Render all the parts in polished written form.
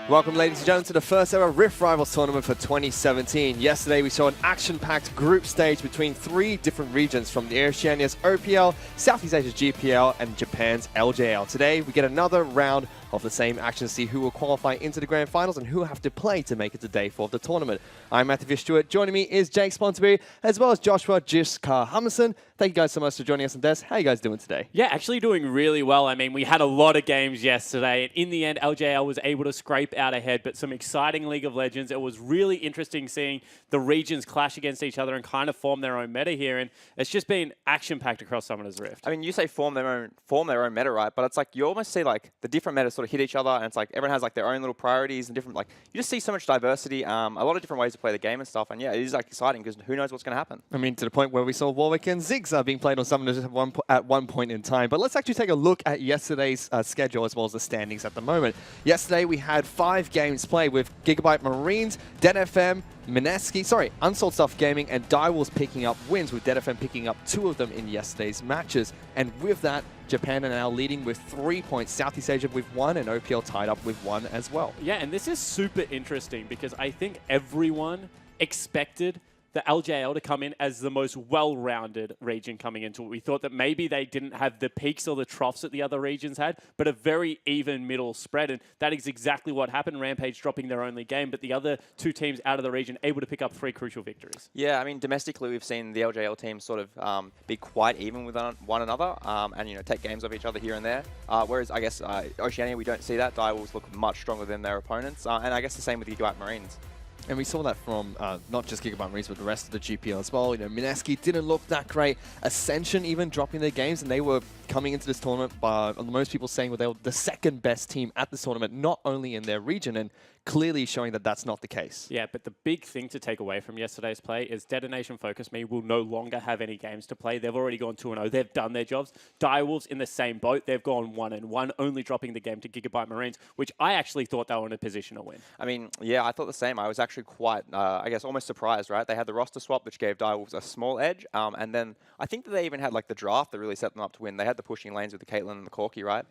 Welcome, ladies and gentlemen, to the first ever Rift Rivals tournament for 2017. Yesterday, we saw an action-packed group stage between 3 different regions from the Oceania's OPL, Southeast Asia's GPL, and Japan's LJL. Today, we get another round of the same action to see who will qualify into the grand finals and who have to play to make it to day 4 of the tournament. I'm Matthew Stewart. Joining me is Jake Sponsonbury, as well as Joshua Jiskar Hummerson. Thank you guys so much for joining us on Des. How are you guys doing today? Yeah, actually doing really well. I mean, we had a lot of games yesterday, and in the end, LJL was able to scrape out ahead, but some exciting League of Legends. It was really interesting seeing the regions clash against each other and kind of form their own meta here, and it's just been action-packed across Summoner's Rift. I mean, you say form their own meta, right? But it's like you almost see like the different metas sort of hit each other, and it's like everyone has like their own little priorities and different, like, you just see so much diversity, a lot of different ways to play the game and stuff, and yeah, it is like exciting because who knows what's going to happen. I mean, to the point where we saw Warwick and Ziggs being played on Summoners at one point in time. But let's actually take a look at yesterday's schedule as well as the standings at the moment. Yesterday, we had 5 games played with Gigabyte Marines, Dead FM, Unsold Stuff Gaming, and Direwolves picking up wins, with Dead FM picking up 2 of them in yesterday's matches. And with that, Japan are now leading with 3 points, Southeast Asia with 1, and OPL tied up with 1 as well. Yeah, and this is super interesting because I think everyone expected the LJL to come in as the most well-rounded region coming into it. We thought that maybe they didn't have the peaks or the troughs that the other regions had, but a very even middle spread, and that is exactly what happened. Rampage dropping their only game, but the other 2 teams out of the region able to pick up 3 crucial victories. Yeah, I mean, domestically, we've seen the LJL team sort of be quite even with one another, and, you know, take games off each other here and there. Whereas, I guess, Oceania, we don't see that. Direwolves look much stronger than their opponents, and I guess the same with Gigabyte Marines. And we saw that from not just Gigabyte Marines, but the rest of the GPL as well. You know, Msk didn't look that great. Ascension even dropping their games, and they were coming into this tournament by most people saying they were the second best team at this tournament, not only in their region, and clearly showing that that's not the case. Yeah, but the big thing to take away from yesterday's play is Detonation Focus Me will no longer have any games to play. They've already gone 2-0. They've done their jobs. Direwolves in the same boat. They've gone 1-1, only dropping the game to Gigabyte Marines, which I actually thought they were in a position to win. I mean, yeah, I thought the same. I was actually quite, I guess, almost surprised, right? They had the roster swap, which gave Direwolves a small edge, and then I think that they even had like the draft that really set them up to win. They had the pushing lanes with the Caitlyn and the Corki, right?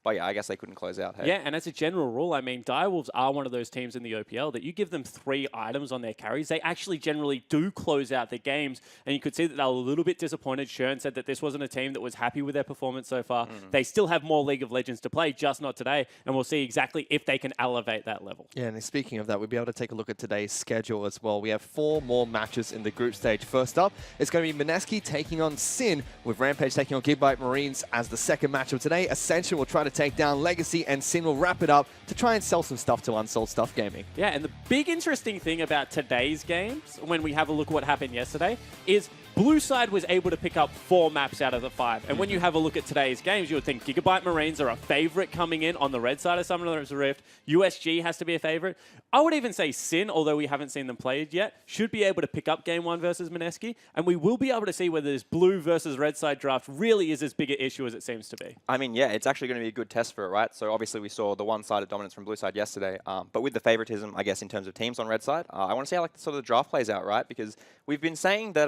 But yeah, I guess they couldn't close out. Hey? Yeah, and as a general rule, I mean, Direwolves are one of those teams in the OPL that you give them 3 items on their carries, they actually generally do close out the games, and you could see that they were a little bit disappointed. Shern said that this wasn't a team that was happy with their performance so far. They still have more League of Legends to play, just not today, and we'll see exactly if they can elevate that level. Yeah, and speaking of that, we'll be able to take a look at today's schedule as well. We have 4 more matches in the group stage. First up, it's going to be Msk taking on Sin, with Rampage taking on Gigabyte Marines as the second match of today. Ascension will try to take down Legacy, and Sin will wrap it up to try and sell some stuff to Unsold Stuff Gaming. Yeah, and the big interesting thing about today's games, when we have a look at what happened yesterday, is Blue side was able to pick up 4 maps out of the 5. And when you have a look at today's games, you would think Gigabyte Marines are a favorite coming in on the red side of Summoner's Rift. USG has to be a favorite. I would even say Sin, although we haven't seen them played yet, should be able to pick up Game 1 versus Msk. And we will be able to see whether this blue versus red side draft really is as big an issue as it seems to be. I mean, yeah, it's actually going to be a good test for it, right? So obviously we saw the one-sided dominance from blue side yesterday, but with the favoritism, I guess, in terms of teams on red side, I want to see how like sort of the draft plays out, right? Because we've been saying that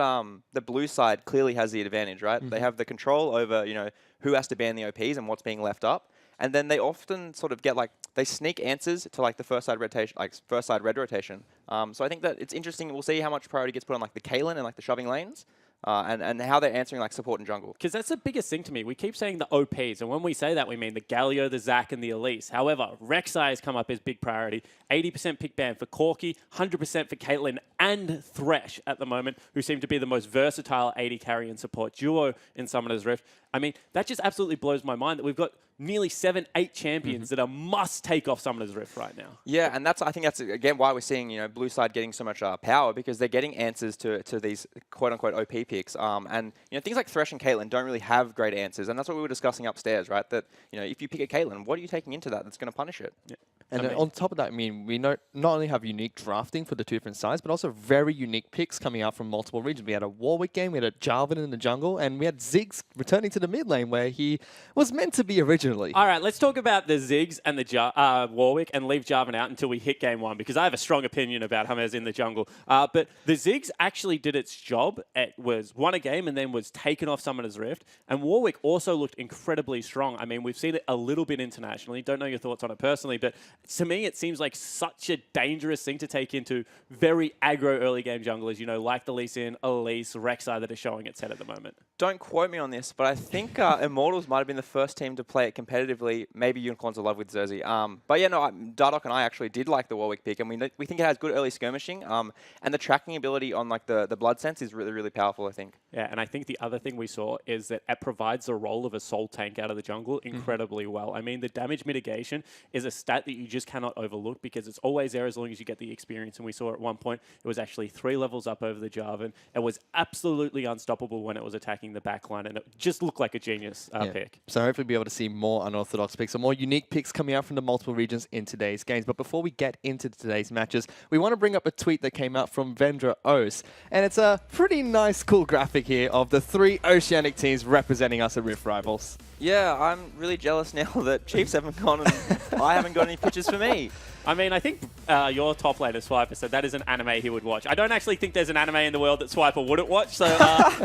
the blue side clearly has the advantage, right? They have the control over, you know, who has to ban the OPs and what's being left up. And then they often sort of get like, they sneak answers to like the first side rotation, like first side red rotation. So I think that it's interesting. We'll see how much priority gets put on like the Caitlyn and like the shoving lanes. And how they're answering like support and jungle. Because that's the biggest thing to me. We keep saying the OPs, and when we say that, we mean the Galio, the Zac, and the Elise. However, Rek'Sai has come up as big priority. 80% pick ban for Corki, 100% for Caitlyn and Thresh at the moment, who seem to be the most versatile 80 carry and support duo in Summoner's Rift. I mean, that just absolutely blows my mind that we've got nearly 7, 8 champions that are must take off Summoner's Rift right now. Yeah, and I think that's again why we're seeing, you know, blue side getting so much power, because they're getting answers to these quote unquote OP picks. And you know, things like Thresh and Caitlyn don't really have great answers, and that's what we were discussing upstairs, right? That, you know, if you pick a Caitlyn, what are you taking into that that's going to punish it? Yeah. And then on top of that, I mean, we not only have unique drafting for the 2 different sides, but also very unique picks coming out from multiple regions. We had a Warwick game, we had a Jarvan in the jungle, and we had Ziggs returning to the mid lane where he was meant to be originally. All right, let's talk about the Ziggs and the Warwick and leave Jarvan out until we hit game 1, because I have a strong opinion about James in the jungle. But the Ziggs actually did its job. It won a game and then was taken off Summoner's Rift. And Warwick also looked incredibly strong. I mean, we've seen it a little bit internationally. Don't know your thoughts on it personally, but to me, it seems like such a dangerous thing to take into very aggro early game junglers, you know, like the Lee Sin, Elise, Rek'Sai that are showing its head at the moment. Don't quote me on this, but I think Immortals might have been the first team to play it competitively. Maybe Unicorns are love with Xerxes. But yeah, no, Dardoch and I actually did like the Warwick pick, and we think it has good early skirmishing, and the tracking ability on like the blood sense is really, really powerful, I think. Yeah, and I think the other thing we saw is that it provides the role of a soul tank out of the jungle incredibly well. I mean, the damage mitigation is a stat that you just cannot overlook because it's always there as long as you get the experience. And we saw at one point it was actually 3 levels up over the Jarvan. It was absolutely unstoppable when it was attacking the backline, and it just looked like a genius pick. So hopefully we'll be able to see more unorthodox picks or more unique picks coming out from the multiple regions in today's games. But before we get into today's matches, we want to bring up a tweet that came out from Vendra Ose. And it's a pretty nice, cool graphic here of the 3 Oceanic teams representing us at Rift Rivals. Yeah, I'm really jealous now that Chiefs haven't gone and I haven't got any pictures for me. I mean, I think your top laner, Swiper, said that is an anime he would watch. I don't actually think there's an anime in the world that Swiper wouldn't watch, so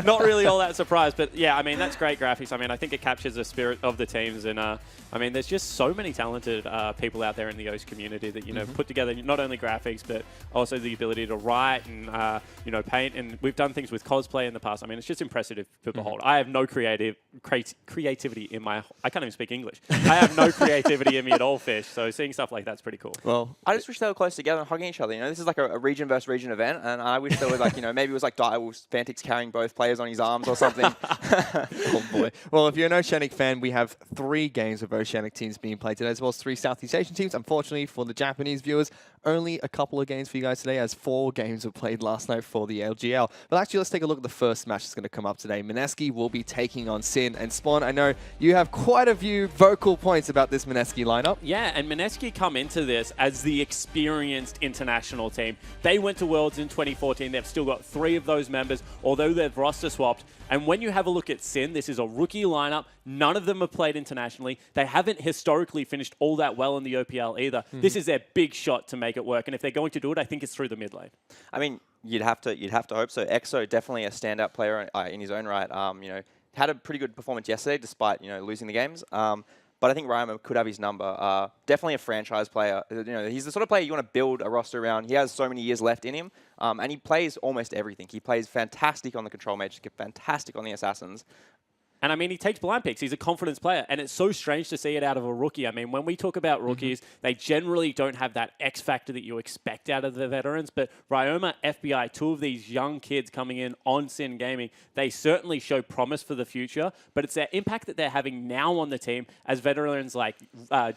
not really all that surprised. But yeah, I mean, that's great graphics. I mean, I think it captures the spirit of the teams. And I mean, there's just so many talented people out there in the OS community that, you know, put together not only graphics, but also the ability to write and, you know, paint. And we've done things with cosplay in the past. I mean, it's just impressive to behold. I have no creativity in my... I can't even speak English. I have no creativity in me at all, Fish. So seeing stuff like that's pretty cool. Well, I just wish they were close together and hugging each other. You know, this is like a region versus region event, and I wish there were like, you know, maybe it was like Fantix carrying both players on his arms or something. Oh boy. Well, if you're an Oceanic fan, we have 3 games of Oceanic teams being played today, as well as 3 Southeast Asian teams. Unfortunately for the Japanese viewers, only a couple of games for you guys today, as 4 games were played last night for the LGL. But actually, let's take a look at the first match that's going to come up today. Msk will be taking on Sin. And Spawn, I know you have quite a few vocal points about this Msk lineup. Yeah, and Msk come into this as the experienced international team. They went to Worlds in 2014. They've still got 3 of those members, although they've roster swapped. And when you have a look at Sin, this is a rookie lineup. None of them have played internationally. They haven't historically finished all that well in the OPL either. This is their big shot to make it work. And if they're going to do it, I think it's through the mid lane. I mean, you'd have to hope so. EXO, definitely a standout player in his own right. You know, had a pretty good performance yesterday, despite, you know, losing the games. But I think Ryoma could have his number. Definitely a franchise player. You know, he's the sort of player you want to build a roster around. He has so many years left in him, and he plays almost everything. He plays fantastic on the control mages, fantastic on the assassins. And I mean, he takes blind picks. He's a confidence player. And it's so strange to see it out of a rookie. I mean, when we talk about rookies, they generally don't have that X factor that you expect out of the veterans. But Ryoma, FBI, 2 of these young kids coming in on Sin Gaming, they certainly show promise for the future. But it's their impact that they're having now on the team as veterans like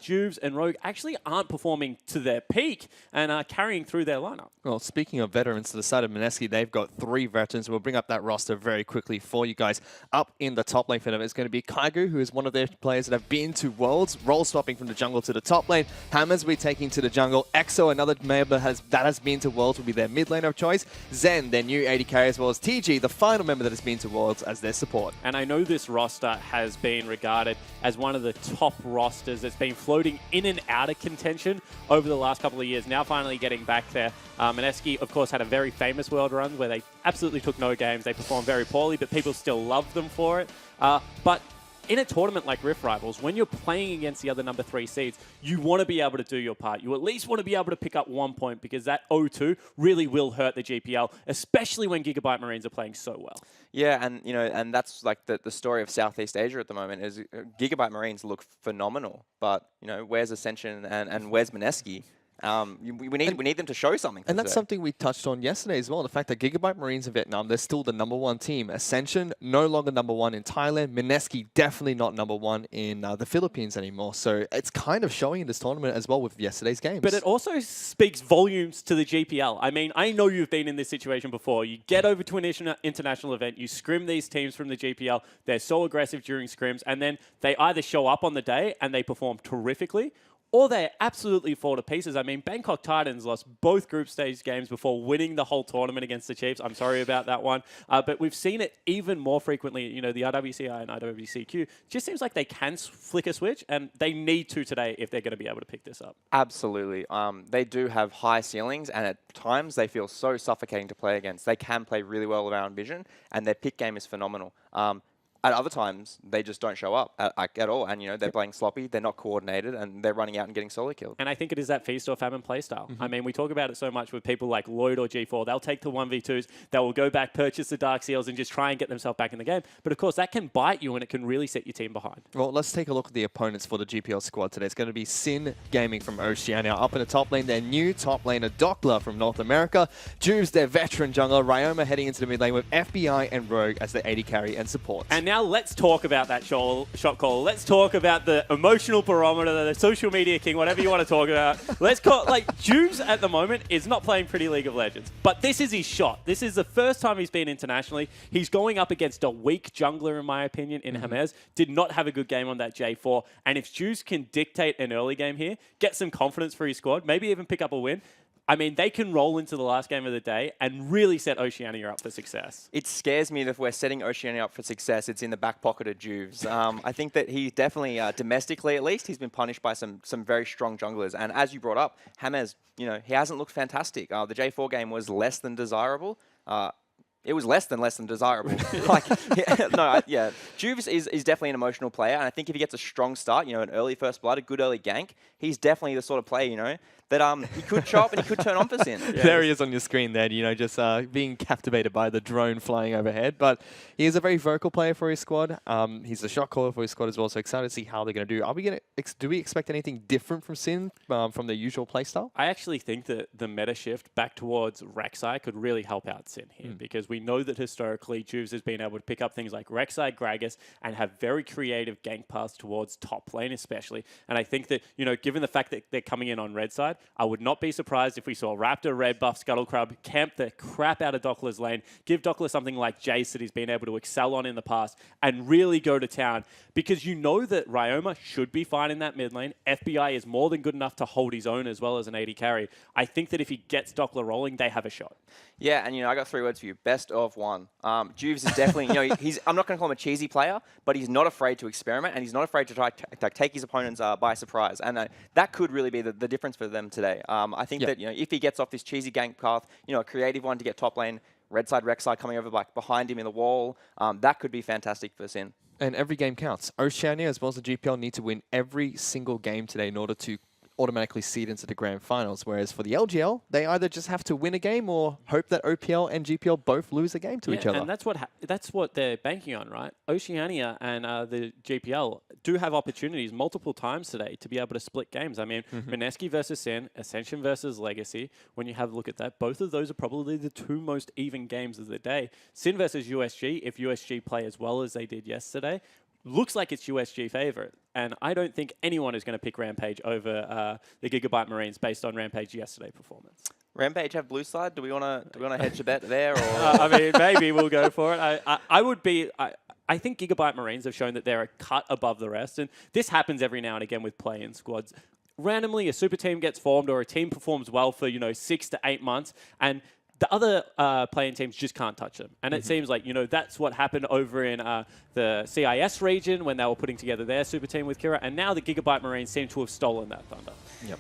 Juves and Rogue actually aren't performing to their peak and are carrying through their lineup. Well, speaking of veterans, to the side of Msk, they've got 3 veterans. We'll bring up that roster very quickly for you guys. Up in the top lane for them is going to be Kaigu, who is one of their players that have been to Worlds, role swapping from the jungle to the top lane. Hammers will be taking to the jungle. EXO, another member that has been to Worlds, will be their mid laner of choice. Zen, their new AD carry, as well as TG, the final member that has been to Worlds, as their support. And I know this roster has been regarded as one of the top rosters that's been floating in and out of contention over the last couple of years, now finally getting back there. Msk, of course, had a very famous World run where they absolutely took no games. They performed very poorly, but people still loved them for it. But in a tournament like Rift Rivals, when you're playing against the other number 3 seeds, you want to be able to do your part. You at least want to be able to pick up 1 point because that 0-2 really will hurt the GPL, especially when Gigabyte Marines are playing so well. Yeah, and you know, and that's like the story of Southeast Asia at the moment is Gigabyte Marines look phenomenal, but you know, where's Ascension and where's Msk? We need them to show something. And that's something we touched on yesterday as well. The fact that Gigabyte Marines in Vietnam, they're still the #1 team. Ascension, no longer #1 in Thailand. Msk, definitely not #1 in the Philippines anymore. So it's kind of showing in this tournament as well with yesterday's games. But it also speaks volumes to the GPL. I mean, I know you've been in this situation before. You get over to an international event, you scrim these teams from the GPL. They're so aggressive during scrims, and then they either show up on the day and they perform terrifically, or they absolutely fall to pieces. I mean, Bangkok Titans lost both group stage games before winning the whole tournament against the Chiefs. I'm sorry about that one. But we've seen it even more frequently. You know, the RWCI and RWCQ just seems like they can flick a switch, and they need to today if they're going to be able to pick this up. Absolutely. They do have high ceilings, and at times they feel so suffocating to play against. They can play really well around vision, and their pick game is phenomenal. at other times, they just don't show up at all. And, you know, they're playing sloppy, they're not coordinated, and they're running out and getting solo killed. And I think it is that feast or famine playstyle. I mean, we talk about it so much with people like Lloyd or G4. They'll take the 1v2s, they will go back, purchase the Dark Seals, and just try and get themselves back in the game. But of course, that can bite you, and it can really set your team behind. Well, let's take a look at the opponents for the GPL squad today. It's going to be Sin Gaming from Oceania. Up in the top lane, their new top laner, Dockler from North America. Juves, their veteran jungler. Ryoma heading into the mid lane with FBI and Rogue as their AD carry and support. And now let's talk about that shot call. Let's talk about the emotional barometer, the social media king, whatever you want to talk about. Let's call like Juves at the moment is not playing Pretty League of Legends, but this is his shot. This is the first time he's been internationally. He's going up against a weak jungler, in my opinion, in James. Did not have a good game on that J4. And if Juves can dictate an early game here, get some confidence for his squad, maybe even pick up a win, I mean, they can roll into the last game of the day and really set Oceania up for success. It scares me that if we're setting Oceania up for success, it's in the back pocket of Juves. I think that he definitely, domestically at least, he's been punished by some very strong junglers. And as you brought up, James, you know, he hasn't looked fantastic. The J4 game was less than desirable. It was less than desirable. Juves is definitely an emotional player, and I think if he gets a strong start, you know, an early first blood, a good early gank, he's definitely the sort of player, you know, that he could show up and he could turn on for Sin. Yeah. There he is on your screen there, you know, just being captivated by the drone flying overhead. But he is a very vocal player for his squad. He's a shot caller for his squad as well, so excited to see how they're going to do. Do we expect anything different from Sin from their usual playstyle? I actually think that the meta shift back towards Rek'Sai could really help out Sin here because we know that historically Juves has been able to pick up things like Rek'Sai, Gragas, and have very creative gank paths towards top lane especially. And I think that, you know, given the fact that they're coming in on red side, I would not be surprised if we saw Raptor, Red Buff, Scuttlecrab camp the crap out of Dockler's lane, give Dockler something like Jace that he's been able to excel on in the past, and really go to town. Because you know that Ryoma should be fine in that mid lane. FBI is more than good enough to hold his own as well as an AD carry. I think that if he gets Dockler rolling, they have a shot. Yeah, and you know, I got 3 words for you. Best of one. Juves is definitely, you know, I'm not going to call him a cheesy player, but he's not afraid to experiment, and he's not afraid to try to take his opponents by surprise. And that could really be the difference for them today. I think that, you know, if he gets off this cheesy gank path, you know, a creative one to get top lane, red side, Rek'Sai coming over like behind him in the wall, that could be fantastic for Sin. And every game counts. Oceania, as well as the GPL, need to win every single game today in order to automatically seed into the grand finals. Whereas for the LGL, they either just have to win a game or hope that OPL and GPL both lose a game to each other. And that's what they're banking on, right? Oceania and the GPL do have opportunities multiple times today to be able to split games. I mean, Msk versus Sin, Ascension versus Legacy. When you have a look at that, both of those are probably the 2 most even games of the day. Sin versus USG, if USG play as well as they did yesterday, looks like it's USG favorite. And I don't think anyone is going to pick Rampage over the Gigabyte Marines based on Rampage yesterday performance. Rampage have blue side? Do we want to hedge a bet there? Or? I mean, maybe we'll go for it. I think Gigabyte Marines have shown that they're a cut above the rest. And this happens every now and again with play-in squads. Randomly, a super team gets formed or a team performs well for, you know, 6 to 8 months. And the other playing teams just can't touch them. And it seems like, you know, that's what happened over in the CIS region when they were putting together their super team with Kira. And now the Gigabyte Marines seem to have stolen that thunder. Yep.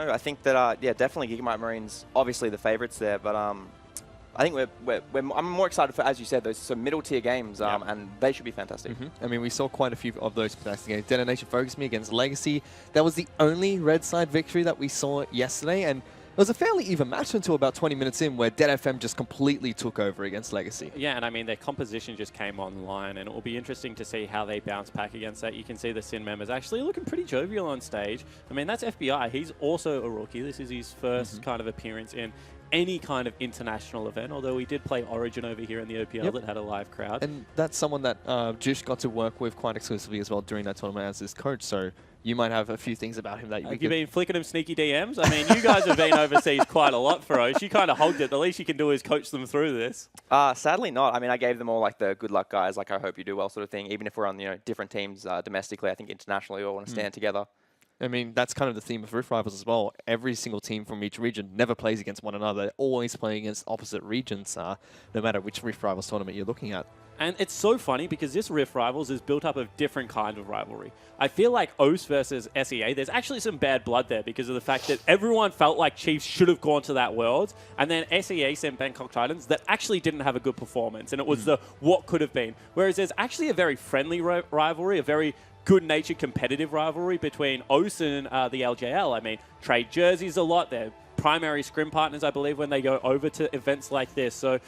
I think that, definitely Gigabyte Marines, obviously the favorites there. But I think I'm more excited for, as you said, those some middle tier games, and they should be fantastic. I mean, we saw quite a few of those fantastic games. Detonation Focus Me against Legacy. That was the only red side victory that we saw yesterday. And it was a fairly even match until about 20 minutes in where Dead FM just completely took over against Legacy. Yeah, and I mean, their composition just came online, and it will be interesting to see how they bounce back against that. You can see the Sin members actually looking pretty jovial on stage. I mean, that's FBI. He's also a rookie. This is his first kind of appearance in any kind of international event, although he did play Origin over here in the OPL that had a live crowd. And that's someone that Juice got to work with quite exclusively as well during that tournament as his coach, so you might have a few things about him that Have you been flicking him sneaky DMs? I mean, you guys have been overseas quite a lot for Osh. You kind of hogged it. The least you can do is coach them through this. Sadly not. I mean, I gave them all like the good luck guys, like I hope you do well sort of thing, even if we're on, you know, different teams domestically. I think internationally we all want to stand together. I mean, that's kind of the theme of Rift Rivals as well. Every single team from each region never plays against one another. They're always playing against opposite regions, no matter which Rift Rivals tournament you're looking at. And it's so funny because this Rift Rivals is built up of different kinds of rivalry. I feel like OS versus SEA, there's actually some bad blood there because of the fact that everyone felt like Chiefs should have gone to that Worlds, and then SEA sent Bangkok Titans that actually didn't have a good performance, and it was the what could have been. Whereas there's actually a very friendly rivalry, a very good-natured competitive rivalry between OS and the LJL. I mean, trade jerseys a lot. They're primary scrim partners, I believe, when they go over to events like this. So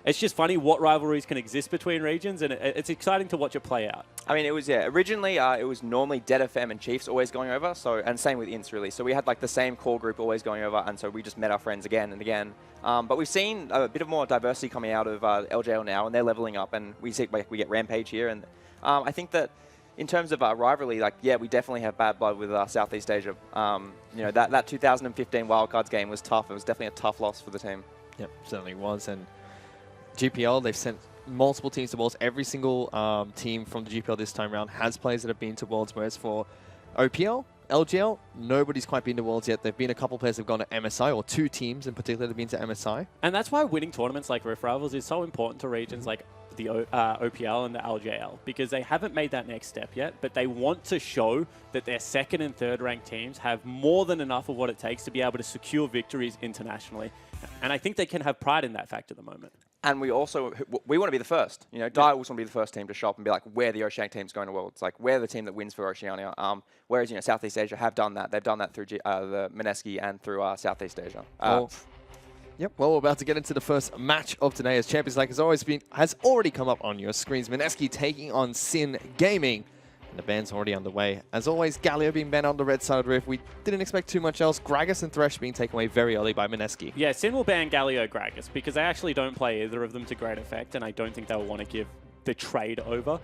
it's just funny what rivalries can exist between regions, and it's exciting to watch it play out. I mean, it was, originally it was normally Dead FM and Chiefs always going over, so, and same with Ints really. So we had like the same core group always going over, and so we just met our friends again and again. But we've seen a bit of more diversity coming out of LJL now, and they're leveling up, and we see like we get Rampage here, and I think that in terms of rivalry, like, yeah, we definitely have bad blood with Southeast Asia. You know, that 2015 Wildcards game was tough. It was definitely a tough loss for the team. Yep, certainly was. And GPL, they've sent multiple teams to Worlds. Every single team from the GPL this time around has players that have been to Worlds, whereas for OPL, LGL, nobody's quite been to Worlds yet. There've been a couple players that have gone to MSI, or 2 teams in particular that have been to MSI. And that's why winning tournaments like Rift Rivals is so important to regions like the OPL and the LJL, because they haven't made that next step yet, but they want to show that their second and third ranked teams have more than enough of what it takes to be able to secure victories internationally. And I think they can have pride in that fact at the moment. And we also, we want to be the first. You know, Dire want to be the first team to show up and be like, we're the Oceanic team's going to Worlds. Like, we're the team that wins for Oceania. Whereas, you know, Southeast Asia have done that. They've done that through the Msk and through Southeast Asia. Yep, well, we're about to get into the first match of today as Champions League has already come up on your screens. Msk taking on Sin Gaming. And the ban's already underway. As always, Galio being banned on the red side of the Rift. We didn't expect too much else. Gragas and Thresh being taken away very early by Msk. Yeah, Sin will ban Galio Gragas because they actually don't play either of them to great effect, and I don't think they'll want to give the trade over.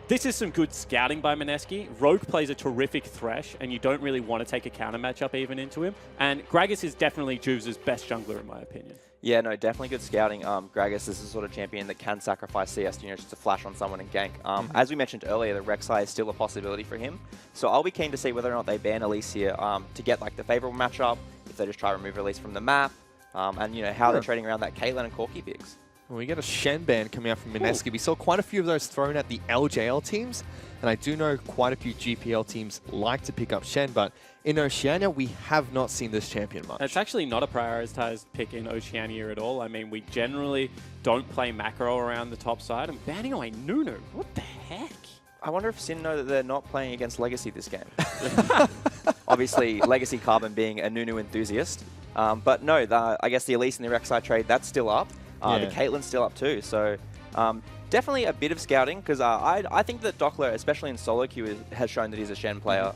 This is some good scouting by Msk. Rogue plays a terrific Thresh, and you don't really want to take a counter matchup even into him. And Gragas is definitely Juves' best jungler, in my opinion. Yeah, no, definitely good scouting. Gragas is the sort of champion that can sacrifice CS, you know, just to flash on someone and gank. As we mentioned earlier, the Rek'Sai is still a possibility for him. So I'll be keen to see whether or not they ban Elise here to get like the favorable matchup, if they just try to remove Elise from the map, and you know how they're trading around that Caitlyn and Corki picks. Well, we get a Shen ban coming out from Msk. We saw quite a few of those thrown at the LJL teams, and I do know quite a few GPL teams like to pick up Shen, but in Oceania, we have not seen this champion much. It's actually not a prioritized pick in Oceania at all. I mean, we generally don't play macro around the top side, and banning away Nunu, what the heck? I wonder if Sin know that they're not playing against Legacy this game. Obviously, Legacy Carbon being a Nunu enthusiast. But no, I guess the Elise and the Rek'Sai trade, that's still up. The Caitlyn's still up too, so definitely a bit of scouting, because I think that Dockler, especially in solo queue, has shown that he's a Shen player.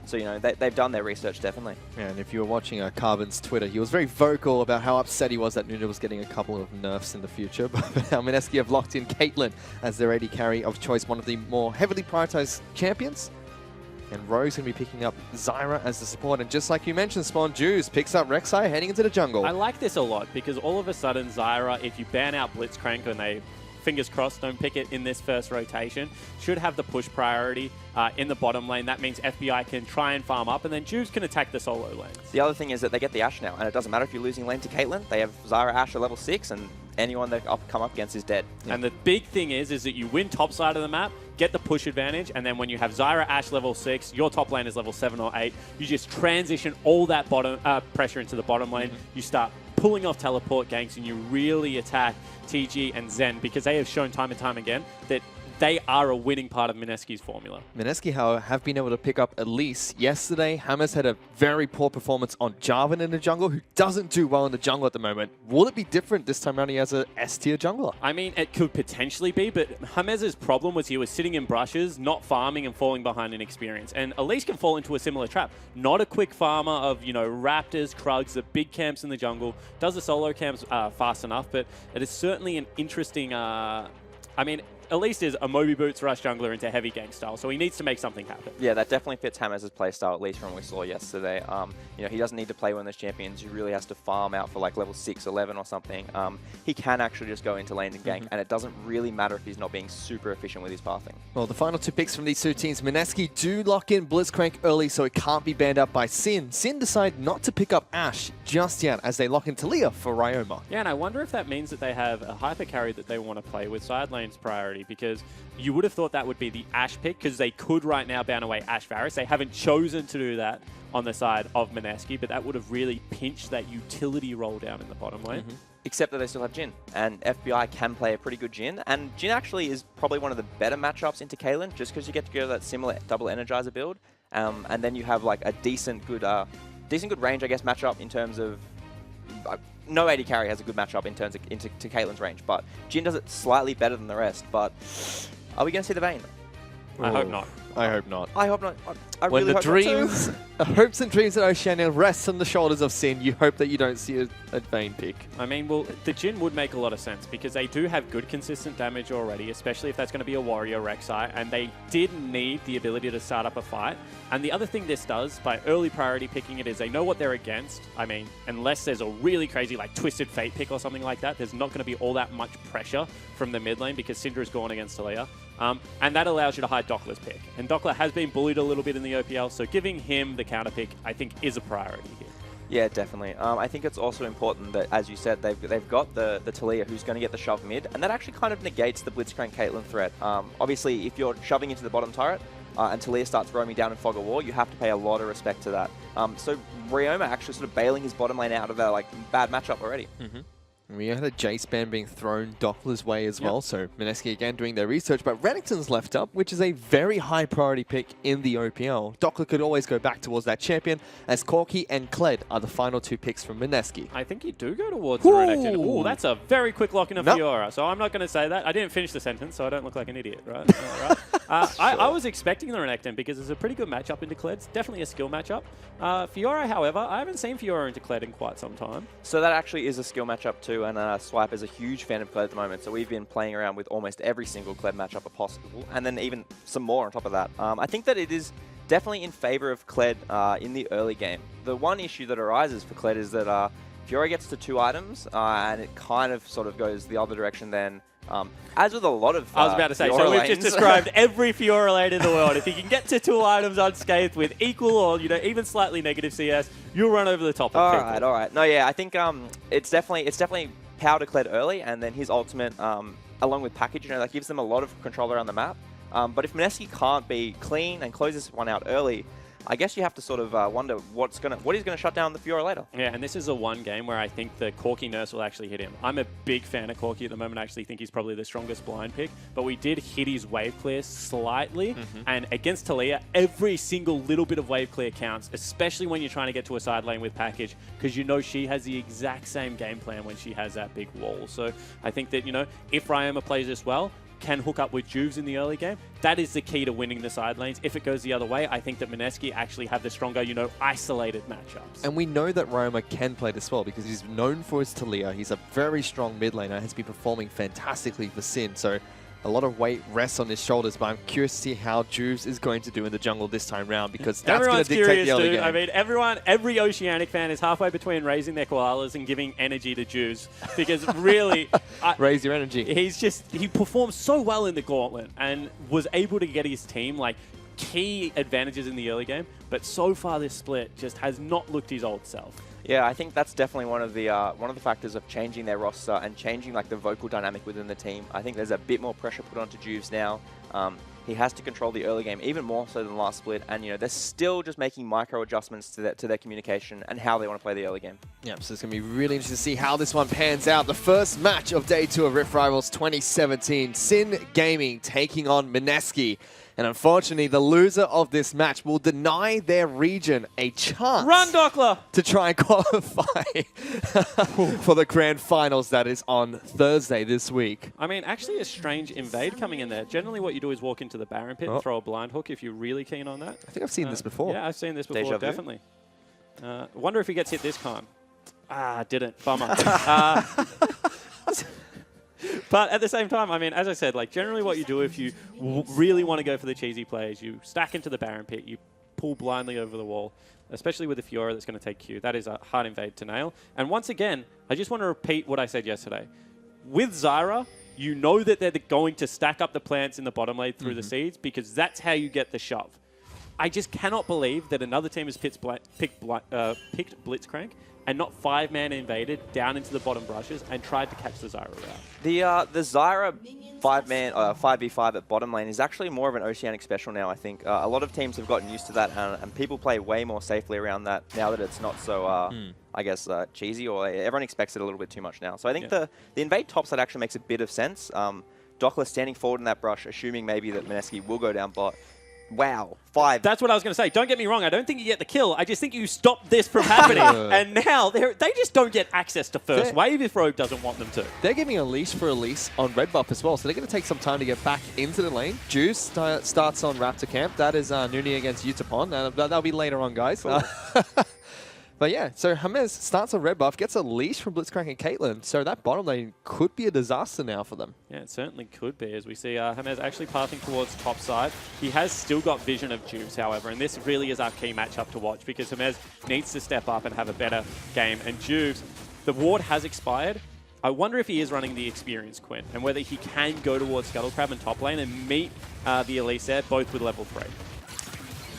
So, you know, they've done their research, definitely. Yeah, and if you were watching Carbon's Twitter, he was very vocal about how upset he was that Nunu was getting a couple of nerfs in the future. But Msk have locked in Caitlyn as their AD carry of choice, one of the more heavily prioritized champions. And Rogue's going to be picking up Zyra as the support. And just like you mentioned, Spawn, Juice picks up Rek'Sai heading into the jungle. I like this a lot because all of a sudden Zyra, if you ban out Blitzcrank and they, fingers crossed, don't pick it in this first rotation, should have the push priority in the bottom lane. That means FBI can try and farm up, and then Juves can attack the solo lanes. The other thing is that they get the Ashe now, and it doesn't matter if you're losing lane to Caitlyn. They have Zyra Ashe at level 6, and anyone they come up against is dead. And the big thing is that you win top side of the map, get the push advantage, and then when you have Zyra Ashe level 6, your top lane is level 7 or 8, you just transition all that bottom pressure into the bottom lane. You start pulling off teleport ganks, and you really attack TG and Zen, because they have shown time and time again that they are a winning part of Msk's formula. Msk, however, have been able to pick up Elise. Yesterday, Hammers had a very poor performance on Jarvan in the jungle, who doesn't do well in the jungle at the moment. Will it be different this time around? He has a S-tier jungler. I mean, it could potentially be, but Hammers' problem was he was sitting in brushes, not farming and falling behind in experience. And Elise can fall into a similar trap. Not a quick farmer of, you know, Raptors, Krugs, the big camps in the jungle. Does the solo camps fast enough, but it is certainly an interesting... I mean, Elise is a Moby Boots rush jungler into heavy gank style, so he needs to make something happen. Yeah, that definitely fits Hammers' playstyle, at least from what we saw yesterday. You know, he doesn't need to play one of those champions. He really has to farm out for like level 6, 11 or something. He can actually just go into lanes and gank, and it doesn't really matter if he's not being super efficient with his pathing. Well, the final two picks from these two teams, Msk do lock in Blitzcrank early, so it can't be banned up by Sin. Sin decide not to pick up Ashe just yet as they lock in Talia for Ryoma. Yeah, and I wonder if that means that they have a hyper carry that they want to play with side lanes priority, because you would have thought that would be the Ashe pick, because they could right now ban away Ashe Varus. They haven't chosen to do that on the side of Msk, but that would have really pinched that utility roll down in the bottom lane. Except that they still have Jhin, and FBI can play a pretty good Jhin, and Jhin actually is probably one of the better matchups into Caitlyn, just because you get to go that similar double Energizer build, and then you have like a decent good range, I guess, matchup in terms of no AD carry has a good matchup in terms of into Caitlyn's range, but Jhin does it slightly better than the rest. But are we going to see the Vayne? I hope not. I hope not. I hope not. I When really the hope not too. dreams, the hopes and dreams of Oceania rests on the shoulders of Sin, you hope that you don't see a Vayne pick. I mean, well, the Jhin would make a lot of sense because they do have good consistent damage already, especially if that's going to be a warrior Rek'Sai, and they did need the ability to start up a fight. And the other thing this does, by early priority picking it, is they know what they're against. I mean, unless there's a really crazy, like, Twisted Fate pick or something like that, there's not going to be all that much pressure from the mid lane because Syndra's gone against Talia. And that allows you to hide Dockler's pick. And Dockler has been bullied a little bit in the OPL, so giving him the counter pick, I think, is a priority here. Yeah, definitely. I think it's also important that, as you said, they've got the Talia who's going to get the shove mid, and that actually kind of negates the Blitzcrank Caitlyn threat. Obviously, if you're shoving into the bottom turret and Talia starts roaming down in Fog of War, you have to pay a lot of respect to that. So Ryoma actually sort of bailing his bottom lane out of a bad matchup already. We had a Jace ban being thrown Dockler's way as well, so Msk again doing their research, but Renekton's left up, which is a very high priority pick in the OPL. Dockler could always go back towards that champion, as Corki and Kled are the final two picks from Msk. I think you do go towards the Renekton. Ooh, that's a very quick lock in of Nope. Fiora, so I'm not going to say that. I didn't finish the sentence, so I don't look like an idiot, right? I was expecting the Renekton because it's a pretty good matchup into Kled. It's definitely a skill matchup. Fiora, however, I haven't seen Fiora into Kled in quite some time. So that actually is a skill matchup too, and Swipe is a huge fan of Kled at the moment, so we've been playing around with almost every single Kled matchup possible, and then even some more on top of that. I think that it is definitely in favor of Kled in the early game. The one issue that arises for Kled is that Fiora gets to 2 items, and it kind of sort of goes the other direction then. As with a lot of I was about to say, Fiora so we've lanes. just described every Fiora lane in the world. If you can get to 2 items unscathed with equal or even slightly negative CS, you'll run over the top of people. All right. No, yeah, I think it's definitely power to Kled early, and then his ultimate, along with package, that gives them a lot of control around the map. But if Msk can't be clean and close this one out early, I guess you have to sort of wonder what he's going to shut down the Fiora later. Yeah, and this is the one game where I think the Corki nurse will actually hit him. I'm a big fan of Corki at the moment. I actually think he's probably the strongest blind pick, but we did hit his wave clear slightly, and against Talia, every single little bit of wave clear counts, especially when you're trying to get to a side lane with package, because you know she has the exact same game plan when she has that big wall. So I think that, if Ryoma plays this well, can hook up with Juves in the early game, that is the key to winning the side lanes. If it goes the other way, I think that Msk actually have the stronger, isolated matchups. And we know that Ryoma can play this well because he's known for his Talia. He's a very strong mid laner, has been performing fantastically for Sin. So a lot of weight rests on his shoulders, but I'm curious to see how Juves is going to do in the jungle this time round, because that's going to dictate the early game. I mean, every Oceanic fan is halfway between raising their koalas and giving energy to Juves, because really... Raise your energy. He performed so well in the gauntlet and was able to get his team, key advantages in the early game, but so far this split just has not looked his old self. Yeah, I think that's definitely one of the factors of changing their roster and changing the vocal dynamic within the team. I think there's a bit more pressure put onto Juves now. He has to control the early game even more so than last split, and they're still just making micro adjustments to their communication and how they want to play the early game. Yeah, so it's going to be really interesting to see how this one pans out. The first match of Day 2 of Rift Rivals 2017, Sin Gaming taking on Msk. And unfortunately, the loser of this match will deny their region a chance Run, Dockler! to try and qualify for the grand finals that is on Thursday this week. I mean, actually a strange invade coming in there. Generally what you do is walk into the Baron pit and throw a blind hook if you're really keen on that. I think I've seen this before. Yeah, I've seen this before, Deja vu? definitely. Wonder if he gets hit this time. Didn't. Bummer. But at the same time, I mean, as I said, generally what you do if you really want to go for the cheesy plays, you stack into the Baron pit, you pull blindly over the wall, especially with the Fiora that's going to take Q. That is a hard invade to nail. And once again, I just want to repeat what I said yesterday. With Zyra, you know that they're going to stack up the plants in the bottom lane through the seeds because that's how you get the shove. I just cannot believe that another team has picked Blitzcrank and not 5-man invaded down into the bottom brushes and tried to catch the Zyra route. The Zyra 5-man 5v5 at bottom lane is actually more of an Oceanic special now, I think. A lot of teams have gotten used to that, and people play way more safely around that now that it's not so, I guess, cheesy, or everyone expects it a little bit too much now. So I think the invade topside actually makes a bit of sense. Dockler standing forward in that brush, assuming maybe that Msk will go down bot. Wow, 5. That's what I was going to say. Don't get me wrong. I don't think you get the kill. I just think you stop this from happening. And now they just don't get access to first wave if Rogue doesn't want them to. They're giving a leash for a lease on red buff as well, so they're going to take some time to get back into the lane. Juice starts on Raptor camp. That is Nuni against Utapon. That'll be later on, guys. Cool. But yeah, so James starts on red buff, gets a leash from Blitzcrank and Caitlyn, so that bottom lane could be a disaster now for them. Yeah, it certainly could be, as we see James actually pathing towards top side. He has still got vision of Juves, however, and this really is our key matchup to watch because James needs to step up and have a better game. And Juves, the ward has expired. I wonder if he is running the Experience Quinn and whether he can go towards Scuttlecrab and top lane and meet the Elise there, both with level 3.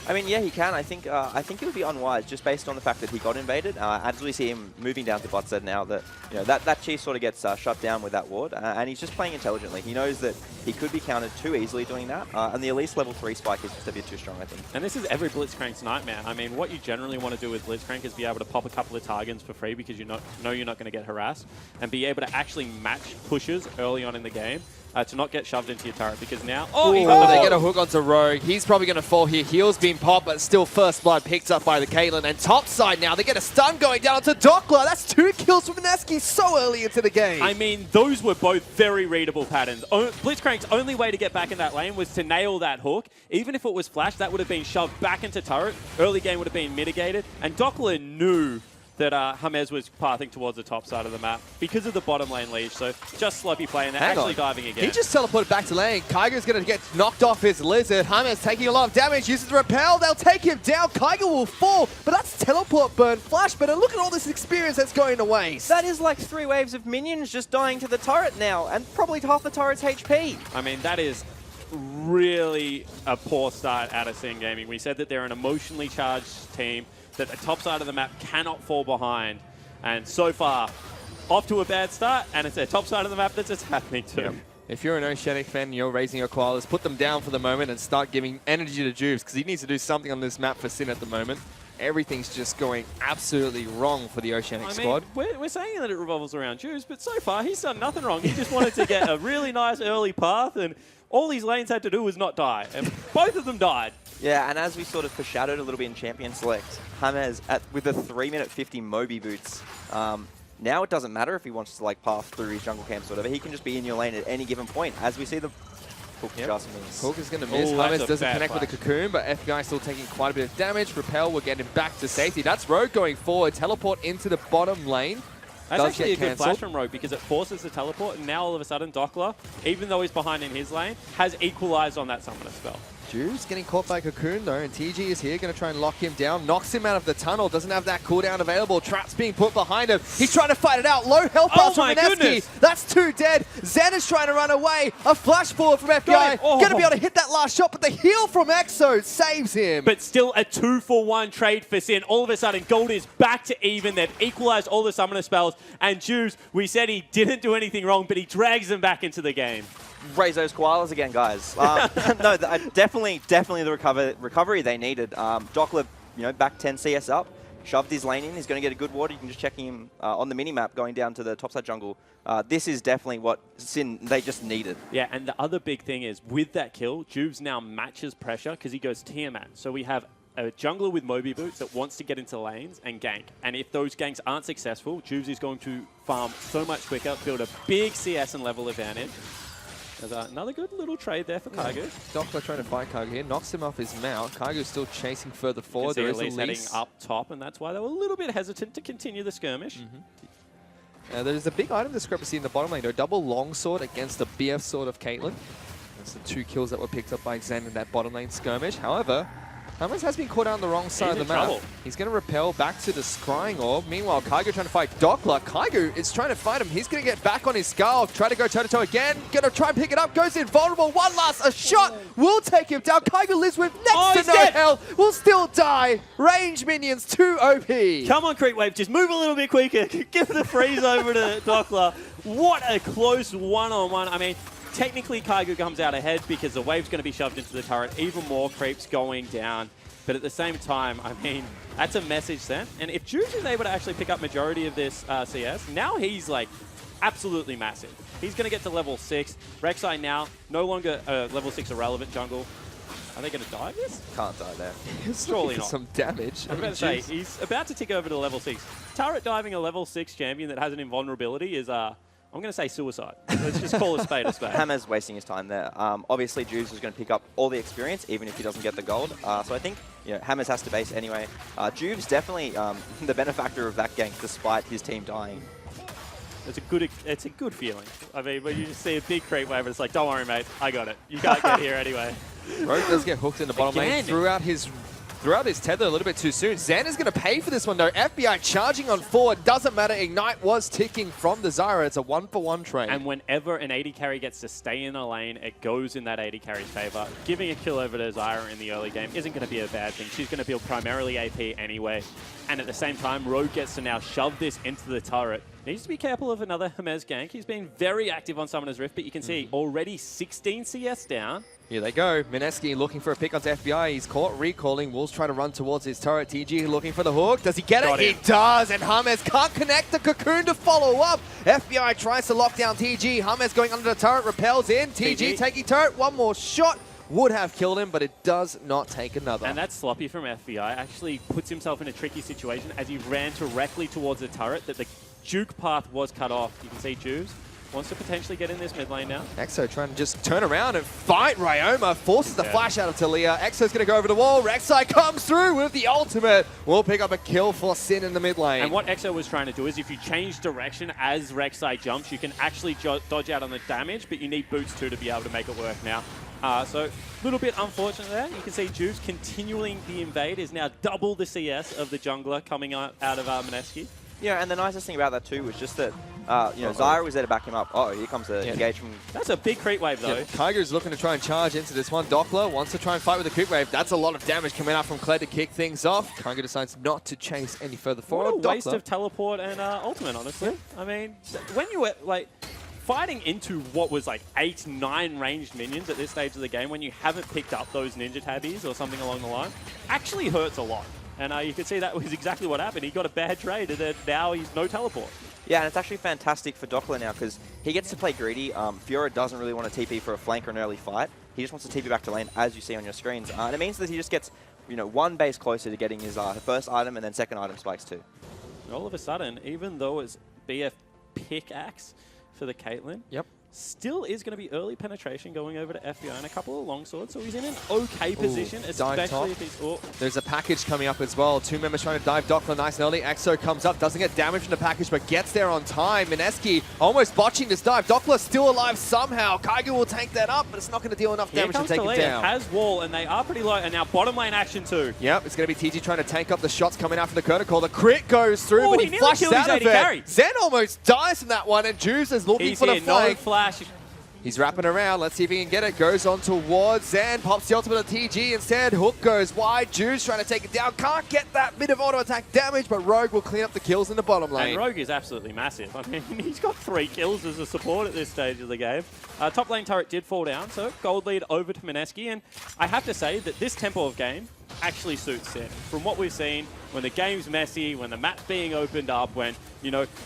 I mean, yeah, he can. I think it would be unwise just based on the fact that he got invaded. As we see him moving down to bot side now, that that Chi sort of gets shut down with that ward, and he's just playing intelligently. He knows that he could be countered too easily doing that, and the Elise level 3 spike is just a bit too strong, I think. And this is every Blitzcrank's nightmare. I mean, what you generally want to do with Blitzcrank is be able to pop a couple of targets for free because you know you're not going to get harassed, and be able to actually match pushes early on in the game. To not get shoved into your turret because now... they get a hook onto Rogue. He's probably going to fall here. Heal's being popped, but still first blood picked up by the Caitlyn. And top side now, they get a stun going down onto Dockler. That's 2 kills from Msk so early into the game. I mean, those were both very readable patterns. Blitzcrank's only way to get back in that lane was to nail that hook. Even if it was flash, that would have been shoved back into turret. Early game would have been mitigated. And Dockler knew that James was pathing towards the top side of the map because of the bottom lane leash. So just sloppy play, and they're actually diving again. He just teleported back to lane. Kyger's going to get knocked off his Lizard. James taking a lot of damage, uses the repel. They'll take him down. Kyger will fall, but that's teleport burn flash. But look at all this experience that's going to waste. That is like 3 waves of minions just dying to the turret now, and probably half the turret's HP. I mean, that is really a poor start out of Sin Gaming. We said that they're an emotionally charged team, that the top side of the map cannot fall behind. And so far, off to a bad start, and it's their top side of the map that's just happening to. Yep. If you're an Oceanic fan and you're raising your koalas, put them down for the moment and start giving energy to Juves, because he needs to do something on this map for Sin at the moment. Everything's just going absolutely wrong for the Oceanic squad. We're saying that it revolves around Juves, but so far he's done nothing wrong. He just wanted to get a really nice early path, and all these lanes had to do was not die, and both of them died. Yeah, and as we sort of foreshadowed a little bit in Champion Select, James with the 3-minute 50 Moby boots, now it doesn't matter if he wants to like path through his jungle camps or whatever, he can just be in your lane at any given point. As we see the Hook just missed. Hook is going to miss. James doesn't connect with the Cocoon, but FBI still taking quite a bit of damage. Repel will get him back to safety. That's Rogue going forward. Teleport into the bottom lane. That's actually a good flash from Rogue because it forces the teleport, and now all of a sudden Dockler, even though he's behind in his lane, has equalized on that summoner spell. Juves getting caught by Cocoon though, and TG is here, going to try and lock him down. Knocks him out of the tunnel, doesn't have that cooldown available. Traps being put behind him. He's trying to fight it out. Low health bar from Msk. That's 2 dead. Zen is trying to run away. A flash forward from FBI. Going to be able to hit that last shot, but the heal from Exo saves him. But still a 2-for-1 trade for Sin. All of a sudden, Gold is back to even. They've equalized all the summoner spells. And Juves, we said he didn't do anything wrong, but he drags them back into the game. Raise those koalas again, guys. No, definitely the recovery they needed. Dockler, back 10 CS up, shoved his lane in. He's going to get a good ward. You can just check him on the mini-map going down to the topside jungle. This is definitely what Sin, they just needed. Yeah, and the other big thing is, with that kill, Juves now matches pressure because he goes Tiamat. So we have a jungler with Moby Boots that wants to get into lanes and gank. And if those ganks aren't successful, Juves is going to farm so much quicker, build a big CS and level advantage. There's another good little trade there for Kaigu. Dockler trying to fight Kaigu here, knocks him off his mount. Kaigu's still chasing further forward. There is Elise heading up top, and that's why they were a little bit hesitant to continue the skirmish. There's a big item discrepancy in the bottom lane, though. Double longsword against the BF sword of Caitlyn. That's the 2 kills that were picked up by Zen in that bottom lane skirmish. However, Hummus has been caught out on the wrong side of the map. Trouble. He's going to repel back to the Scrying Orb. Meanwhile, Kaigo trying to fight Doppler. Kaigo is trying to fight him. He's going to get back on his skull. Try to go toe-to-toe again. Going to try and pick it up. Goes invulnerable. One last. A shot will take him down. Kaigo lives with next to no health. Will still die. Range minions too OP. Come on, Creep Wave. Just move a little bit quicker. Give the freeze over to Doppler. What a close one-on-one. I mean, technically, Kaigo comes out ahead because the wave's going to be shoved into the turret. Even more creeps going down. But at the same time, I mean, that's a message sent. And if Juge is able to actually pick up majority of this CS, now he's like absolutely massive. He's going to get to level 6. Rek'Sai now no longer level 6 irrelevant jungle. Are they going to die this? Can't die there. Surely not. Some damage. I was about to say, he's about to tick over to level 6. Turret diving a level 6 champion that has an invulnerability is, I'm going to say suicide. Let's just call a spade a spade. Hammer's wasting his time there. Obviously, Juice is going to pick up all the experience, even if he doesn't get the gold. So I think Hammers has to base anyway. Juve's definitely the benefactor of that gank, despite his team dying. It's a good feeling. I mean, when you just see a big creep wave, it's like, don't worry, mate, I got it. You can't get here anyway. Rogue does get hooked in the bottom lane. Threw out his tether a little bit too soon. Zen is going to pay for this one, though. FBI charging on forward. Doesn't matter. Ignite was ticking from the Zyra. It's a 1-for-1 trade. And whenever an AD carry gets to stay in a lane, it goes in that AD carry's favor. Giving a kill over to Zyra in the early game isn't going to be a bad thing. She's going to build primarily AP anyway. And at the same time, Rogue gets to now shove this into the turret. Needs to be careful of another Hermes gank. He's been very active on Summoner's Rift, but you can see already 16 CS down. Here they go. Mineski looking for a pick onto FBI. He's caught recalling. Wolves trying to run towards his turret. TG looking for the hook. Does he get it? He does. And Hermes can't connect the cocoon to follow up. FBI tries to lock down TG. Hermes going under the turret. Repels in. TG taking turret. One more shot. Would have killed him, but it does not take another. And that sloppy from FBI actually puts himself in a tricky situation as he ran directly towards the turret that the juke path was cut off. You can see Juves wants to potentially get in this mid lane now. Exo trying to just turn around and fight Ryoma. Forces the flash out of Talia. Exo's going to go over the wall. Rek'Sai comes through with the ultimate. Will pick up a kill for Sin in the mid lane. And what Exo was trying to do is if you change direction as Rek'Sai jumps, you can actually dodge out on the damage, but you need boots too to be able to make it work now. So a little bit unfortunate there. You can see Juves continuing the invade is now double the CS of the jungler coming out of Mineski. Yeah, and the nicest thing about that too was just that Zyra was there to back him up. Oh, here comes the engage from... That's a big creep wave though. Tiger's looking to try and charge into this one. Doppler wants to try and fight with the creep wave. That's a lot of damage coming out from Kled to kick things off. Tiger decides not to chase any further forward. What a waste of teleport and ultimate, honestly. I mean, when you were like fighting into what was like 8, 9 ranged minions at this stage of the game, when you haven't picked up those ninja tabbies or something along the line, actually hurts a lot. And you can see that was exactly what happened. He got a bad trade, and then now he's no teleport. Yeah, and it's actually fantastic for Doppler now because he gets to play greedy. Fiora doesn't really want to TP for a flank or an early fight. He just wants to TP back to lane, as you see on your screens. And it means that he just gets, one base closer to getting his first item and then second item spikes too. And all of a sudden, even though it's BF pickaxe for the Caitlyn, still is going to be early penetration going over to FBI and a couple of longswords, so he's in an okay position, especially if he's... There's a package coming up as well. 2 members trying to dive Doppler nice and early. Exo comes up, doesn't get damage from the package, but gets there on time. Mineski almost botching this dive. Doppler still alive somehow. Kaigo will take that up, but it's not going to deal enough damage to take him down. Has wall, and they are pretty low, and now bottom lane action too. Yep, it's going to be TG trying to tank up the shots coming out from the Curtain Call. The crit goes through, but he flashes out of it. Zen almost dies from that one, and Juice is looking for the flank. No flash. He's wrapping around. Let's see if he can get it. Goes on towards Zen. Pops the ultimate on TG instead. Hook goes wide. Juice trying to take it down. Can't get that bit of auto attack damage, but Rogue will clean up the kills in the bottom lane. And Rogue is absolutely massive. I mean, he's got 3 kills as a support at this stage of the game. Top lane turret did fall down, so gold lead over to Mineski. And I have to say that this tempo of game actually suits Sin. From what we've seen, when the game's messy, when the map's being opened up, when,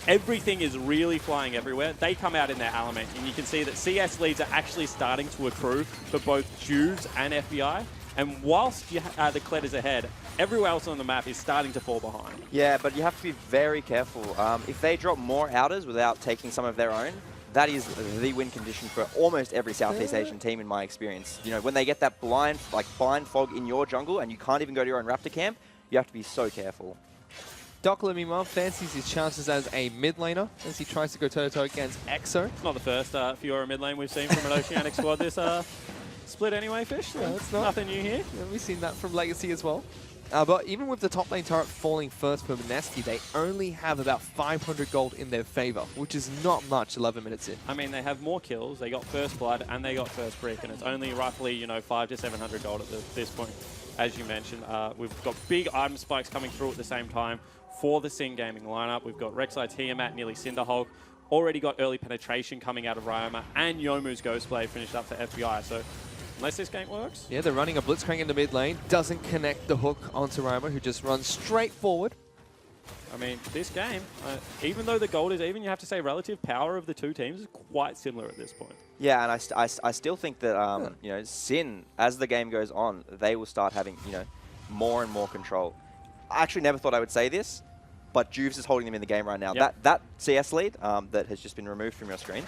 everything is really flying everywhere, they come out in their element. And you can see that CS leads are actually starting to accrue for both Juves and FBI. And whilst the Kled is ahead, everywhere else on the map is starting to fall behind. Yeah, but you have to be very careful. If they drop more outers without taking some of their own, that is the win condition for almost every Southeast Asian team in my experience. When they get that blind fog in your jungle and you can't even go to your own Raptor camp, you have to be so careful. Doppler, meanwhile, fancies his chances as a mid laner as he tries to go toe-to-toe against Exo. It's not the first Fiora mid lane we've seen from an Oceanic squad this split anyway, Fish. Yeah, it's not. Nothing new here. Yeah, we've seen that from Legacy as well. But even with the top lane turret falling first for Msk, they only have about 500 gold in their favor, which is not much 11 minutes in. I mean, they have more kills, they got first blood, and they got first brick, and it's only roughly, you know, 500 to 700 gold at this point. As you mentioned, we've got big item spikes coming through at the same time for the Sin Gaming lineup. We've got Rek'Sai Tiamat, nearly Cinderhulk, already got early penetration coming out of Ryoma, and Youmuu's Ghostblade finished up for FBI. So unless this gank works. Yeah, they're running a Blitzcrank in the mid lane. Doesn't connect the hook onto Ryoma, who just runs straight forward. I mean, this game, even though the gold is even, you have to say relative power of the two teams is quite similar at this point. Yeah, and I still think that, you know, Sin, as the game goes on, they will start having, you know, more and more control. I actually never thought I would say this, but Juves is holding them in the game right now. Yep. That CS lead that has just been removed from your screen,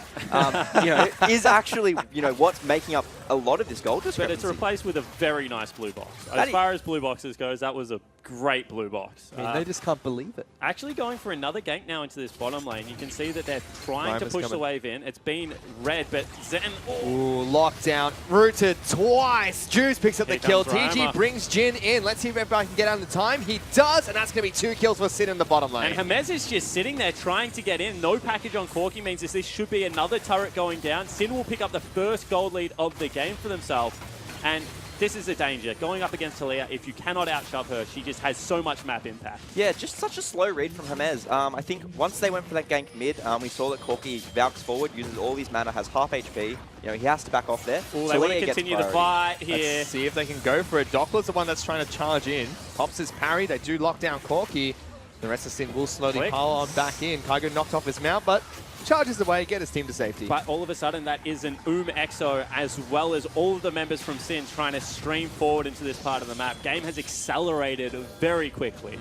you know, is actually, you know, what's making up a lot of this gold discrepancy. But it's replaced with a very nice blue box. As far as blue boxes goes, that was a great blue box. I mean, they just can't believe it. Actually going for another gank now into this bottom lane. You can see that they're trying to push the wave in. It's been red, but Zen... Ooh, lockdown. Rooted twice. Juice picks up the kill. TG Ryoma. brings Jin in. Let's see if everybody can get out in the time. He does, and that's going to be 2 kills for Sin in the bottom lane. And Hermes is just sitting there trying to get in. No package on Corki means this should be another turret going down. Sin will pick up the first gold lead of the game for themselves. And this is a danger. Going up against Talia, if you cannot outshove her, she just has so much map impact. Yeah, just such a slow read from Hermes. I think once they went for that gank mid, we saw that Corki valks forward, uses all his mana, has half HP. You know, he has to back off there. Ooh, they want to continue the fight here. Let's see if they can go for it. Doppler's the one that's trying to charge in. Pops his parry. They do lock down Corki. The rest of Sin will slowly pile on back in. Kaigo knocked off his mount, but charges away, get his team to safety. But all of a sudden, that is an EXO, as well as all of the members from Sin trying to stream forward into this part of the map. Game has accelerated very quickly.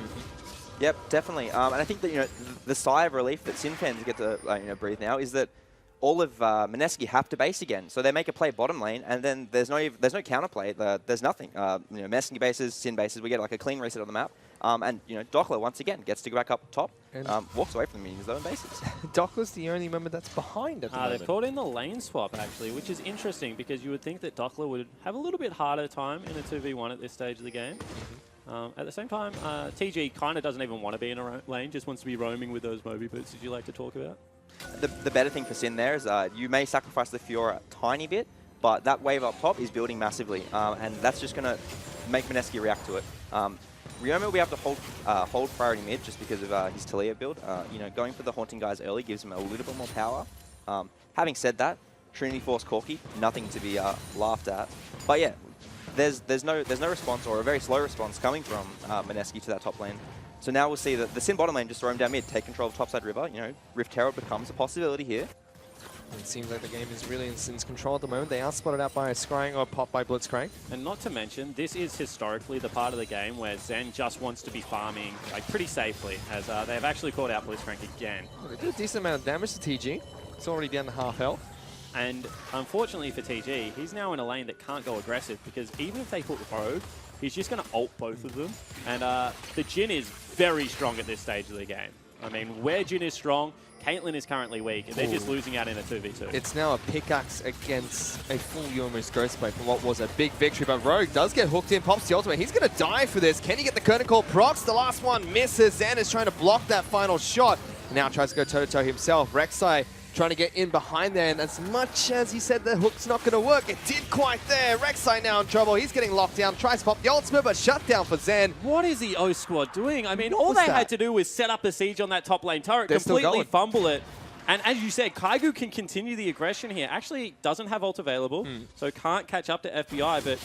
Yep, definitely. And I think that, you know, the sigh of relief that Sin fans get to you know, breathe now is that all of Msk have to base again. So they make a play bottom lane, and then there's no counterplay. There's nothing. You know, Msk bases, Sin bases, we get like a clean reset on the map. And, you know, Doppler, once again, gets to go back up top, walks away from them in his own bases. Doppler's the only member that's behind at the moment. They've called in the lane swap, actually, which is interesting because you would think that Doppler would have a little bit harder time in a 2v1 at this stage of the game. At the same time, TG kind of doesn't even want to be in a lane, just wants to be roaming with those Moby boots. Did you like to talk about? The better thing for Sin there is you may sacrifice the Fiora a tiny bit, but that wave up top is building massively, and that's just going to make Msk react to it. Ryoma will be able to hold priority mid just because of his Talia build. You know, going for the Haunting guys early gives him a little bit more power. Having said that, Trinity Force Corki, nothing to be laughed at. But yeah, there's no response, or a very slow response coming from Msk to that top lane. So now we'll see that the Sin bottom lane just roam down mid, take control of topside river. You know, Rift Herald becomes a possibility here. It seems like the game is really in Sin's control at the moment. They are spotted out by a Scrying or a pop by Blitzcrank. And not to mention, this is historically the part of the game where Zen just wants to be farming like pretty safely, as they have actually called out Blitzcrank again. Well, they did a decent amount of damage to TG. It's already down to half health. And unfortunately for TG, he's now in a lane that can't go aggressive because even if they put Rogue, he's just going to ult both of them. And the Jhin is very strong at this stage of the game. I mean, where Jhin is strong, Caitlyn is currently weak, and they're just losing out in a 2v2. It's now a pickaxe against a full Youmuu's Ghostblade from what was a big victory, but Rogue does get hooked in, pops the ultimate. He's going to die for this. Can he get the curtain call? Procs, the last one misses. Zen is trying to block that final shot. Now tries to go toe-to-toe himself. Rek'Sai trying to get in behind there, and as much as he said the hook's not going to work, it did quite there. Rek'Sai now in trouble. He's getting locked down, tries to pop the ultimate, but shut down for Zen. What is the O squad doing? I mean, all they had to do was set up a siege on that top lane turret, completely fumble it. And as you said, Kaigo can continue the aggression here. Actually doesn't have ult available, so can't catch up to FBI, but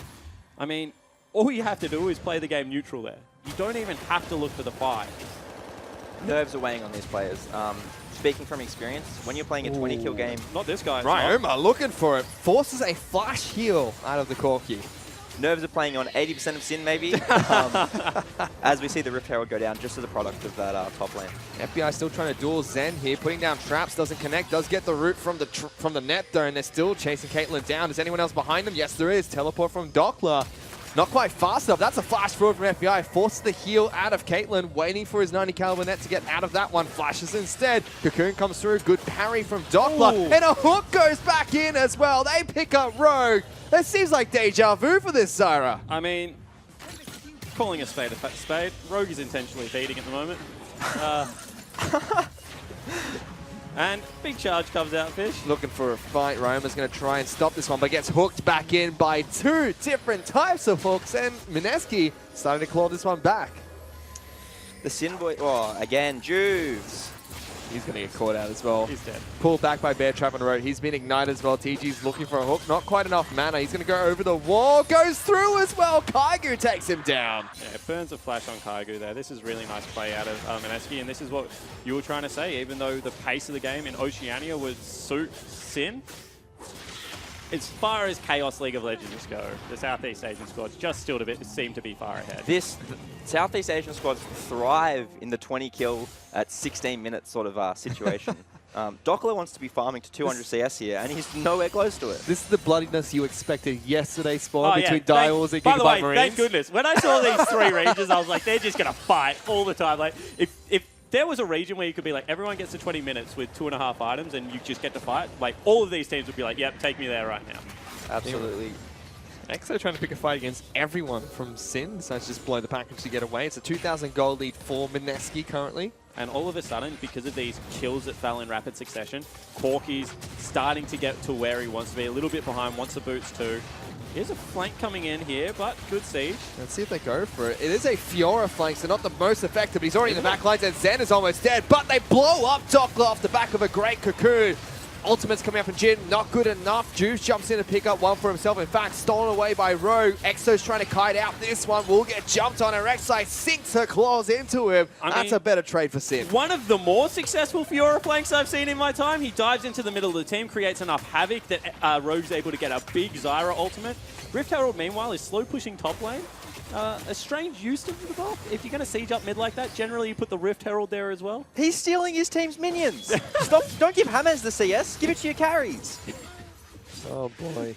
I mean, all you have to do is play the game neutral there. You don't even have to look for the fight. Nerves are weighing on these players. Speaking from experience, when you're playing a 20-kill game... Not this guy. Ryoma looking for it. Forces a flash heal out of the Corki. Nerves are playing on 80% of Sin, maybe, as we see the Rift Herald go down just as a product of that top lane. FBI still trying to duel Zen here, putting down traps, doesn't connect, does get the root from the net though, and they're still chasing Caitlyn down. Is anyone else behind them? Yes, there is. Teleport from Doppler. Not quite fast enough. That's a flash forward from FBI. Forces the heal out of Caitlyn, waiting for his 90 caliber net to get out of that one. Flashes instead. Cocoon comes through. Good parry from Doppler. Ooh. And a hook goes back in as well. They pick up Rogue. That seems like deja vu for this Zyra. I mean, calling a spade a spade. Rogue is intentionally feeding at the moment. And big charge comes out, Fish. Looking for a fight. Ryoma's going to try and stop this one, but gets hooked back in by 2 different types of hooks. And Mineski starting to claw this one back. The Sin boy, oh, again, Juves. He's going to get caught out as well. He's dead. Pulled back by Bear Trap on the road. He's been ignited as well. TG's looking for a hook. Not quite enough mana. He's going to go over the wall. Goes through as well. Kaigu takes him down. Yeah, burns a flash on Kaigu there. This is really nice play out of Mineski, and this is what you were trying to say. Even though the pace of the game in Oceania would suit Sin, as far as Chaos League of Legends go, the Southeast Asian squads just still seem to be far ahead. This Southeast Asian squads thrive in the 20 kill at 16 minutes sort of situation. Dockler wants to be farming to 200 CS here, and he's nowhere close to it. This is the bloodiness you expected yesterday, Spawn, between yeah. Dials and By the Gigabyte way, Marines. thank goodness. When I saw these 3 regions, I was like, they're just going to fight all the time. Like, if there was a region where you could be like, everyone gets to 20 minutes with 2.5 items and you just get to fight, like, all of these teams would be like, yep, take me there right now. Absolutely. EXO trying to pick a fight against everyone from Sin, so it's just blow the package to get away. It's a 2,000 gold lead for Mineski currently. And all of a sudden, because of these kills that fell in rapid succession, Corky's starting to get to where he wants to be, a little bit behind, wants the boots too. Here's a flank coming in here, but good siege. Let's see if they go for it. It is a Fiora flank, so not the most effective, but he's already in the back lines, and Zen is almost dead, but they blow up Doppler off the back of a great Cocoon. Ultimate's coming up from Jin, not good enough. Juice jumps in to pick up one for himself. In fact, stolen away by Rogue. EXO's trying to kite out. This one will get jumped on. Rek'Sai sinks her claws into him. That's a better trade for Sin. One of the more successful Fiora flanks I've seen in my time. He dives into the middle of the team, creates enough havoc that Rogue's able to get a big Zyra ultimate. Rift Herald, meanwhile, is slow pushing top lane. A strange use of the buff. If you're going to siege up mid like that, generally you put the Rift Herald there as well. He's stealing his team's minions. Stop! Don't give Hammers the CS. Give it to your carries. Oh boy.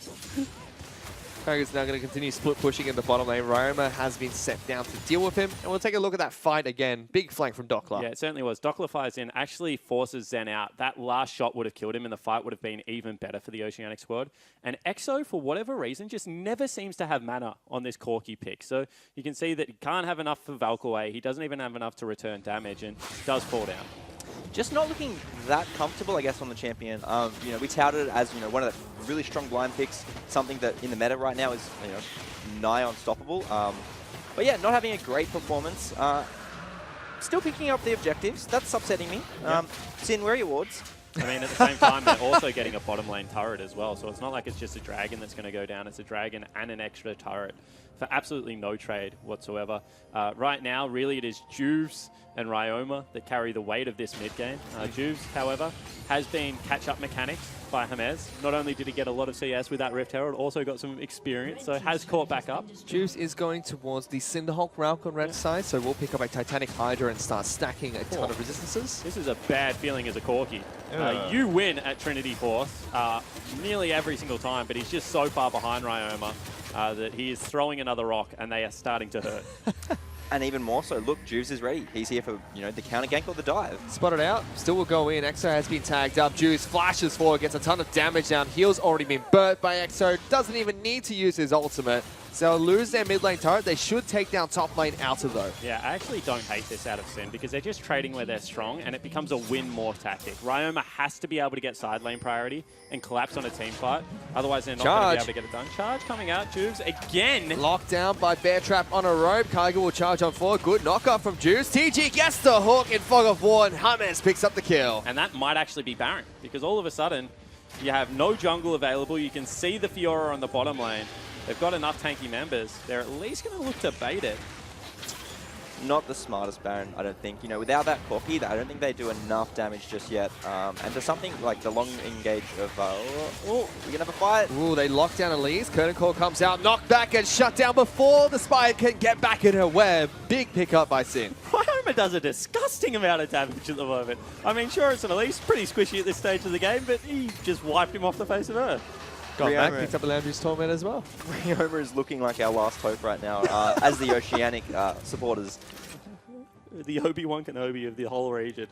Kaigo's now going to continue split pushing in the bottom lane. Ryoma has been set down to deal with him. And we'll take a look at that fight again. Big flank from Dockler. Yeah, it certainly was. Dockler fires in, actually forces Zen out. That last shot would have killed him, and the fight would have been even better for the Oceanic squad. And EXO, for whatever reason, just never seems to have mana on this Corky pick. So you can see that he can't have enough for Valkyrie. He doesn't even have enough to return damage, and does fall down. Just not looking that comfortable, I guess, on the champion. You know, we touted it as, you know, one of the really strong blind picks, something that in the meta right now is, you know, nigh unstoppable. But yeah, not having a great performance. Still picking up the objectives. That's upsetting me. Sin, where are your wards? I mean, at the same time, they're also getting a bottom lane turret as well. So it's not like it's just a dragon that's going to go down. It's a dragon and an extra turret for absolutely no trade whatsoever. Right now, really, it is Juves and Ryoma that carry the weight of this mid game. Juves, however, has been catch-up mechanics by James. Not only did he get a lot of CS with that Rift Herald, also got some experience, so has caught back up. Juice is going towards the Cinderhulk Ralk on red side, so we'll pick up a Titanic Hydra and start stacking a ton of resistances. This is a bad feeling as a Corky. You win at Trinity Force nearly every single time, but he's just so far behind Ryoma that he is throwing another rock and they are starting to hurt. And even more so, look, Juves is ready. He's here for, you know, the counter gank or the dive. Spotted out, still will go in. EXO has been tagged up. Juice flashes forward, gets a ton of damage down. Heal's already been burnt by EXO. Doesn't even need to use his ultimate. So they'll lose their mid lane turret. They should take down top lane outer though. Yeah, I actually don't hate this out of Sin because they're just trading where they're strong and it becomes a win more tactic. Ryoma has to be able to get side lane priority and collapse on a team fight. Otherwise, they're not going to be able to get it done. Charge coming out. Juves again. Locked down by Bear Trap on a rope. Kaigo will charge on forward. Good knockoff from Juice. TG gets the hook in Fog of War and James picks up the kill. And that might actually be Baron because all of a sudden you have no jungle available. You can see the Fiora on the bottom lane. They've got enough tanky members. They're at least going to look to bait it. Not the smartest Baron, I don't think. You know, without that Corky, I don't think they do enough damage just yet. And there's something like the long engage of, we're going to have a fight. Ooh, they lock down Elise. Curtain Call comes out, knocked back and shut down before the Spire can get back in her web. Big pickup by Sin. Ryoma does a disgusting amount of damage at the moment. I mean, sure, it's an Elise, pretty squishy at this stage of the game, but he just wiped him off the face of Earth. Got back, Ryoma. picked up a land use torment as well. Ryoma is looking like our last hope right now as the Oceanic supporters. The Obi-Wan Kenobi of the whole region.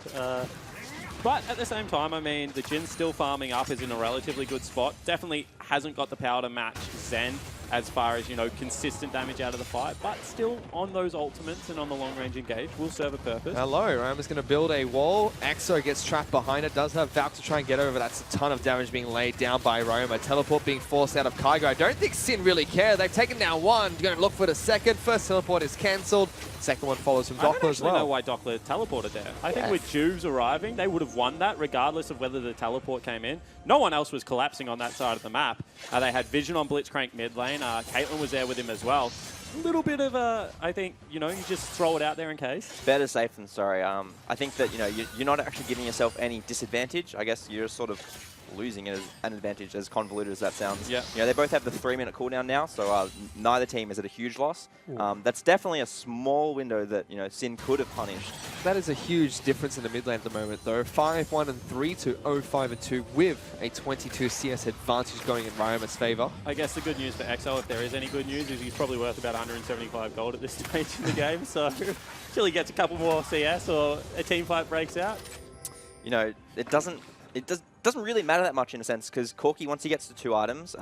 But at the same time, I mean, the Jin's still farming up, is in a relatively good spot. Definitely hasn't got the power to match Zen as far as, you know, consistent damage out of the fight, but still on those ultimates and on the long-range engage will serve a purpose. Hello, Ryoma's going to build a wall. Exo gets trapped behind it, does have Valk to try and get over. That's a ton of damage being laid down by Ryoma. Teleport being forced out of Kaigo. I don't think Sin really care. They've taken down one. Going to look for the second. First teleport is cancelled. Second one follows from Doppler as well. I don't actually know why Doppler teleported there. I think with Juves arriving, they would have won that regardless of whether the teleport came in. No one else was collapsing on that side of the map. They had vision on Blitzcrank mid lane. Caitlyn was there with him as well. A little bit of a, I think, you know, you just throw it out there in case. Better safe than sorry. I think that, you know, you're not actually giving yourself any disadvantage. I guess you're sort of losing it as an advantage, as convoluted as that sounds. Yeah. You know, they both have the 3-minute cooldown now, so neither team is at a huge loss. That's definitely a small window that, you know, Sin could have punished. That is a huge difference in the mid lane at the moment, though. 5-1-3 to 0-5-2 with a 22 CS advantage going in Ryoma's favor. I guess the good news for Exo, if there is any good news, is he's probably worth about 175 gold at this stage in the game. So until he gets a couple more CS or a team fight breaks out. You know, it doesn't really matter that much in a sense, because Corki, once he gets to 2 items,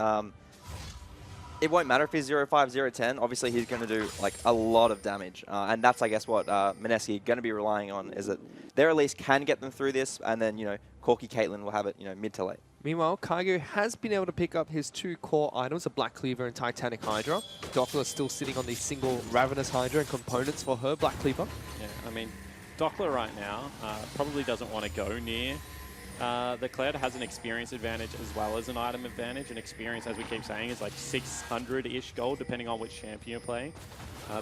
it won't matter if he's 0-5, 0-10. Obviously, he's going to do like a lot of damage, and that's, I guess, what Msk going to be relying on, is that they at least can get them through this, and then, you know, Corki Caitlyn will have it, you know, mid to late. Meanwhile, Kaigo has been able to pick up his 2 core items, a Black Cleaver and Titanic Hydra. Doppler is still sitting on the single Ravenous Hydra and components for her Black Cleaver. Yeah, I mean, Doppler right now probably doesn't want to go near the Cloud. Has an experience advantage as well as an item advantage. And experience, as we keep saying, is like 600-ish gold, depending on which champion you're playing.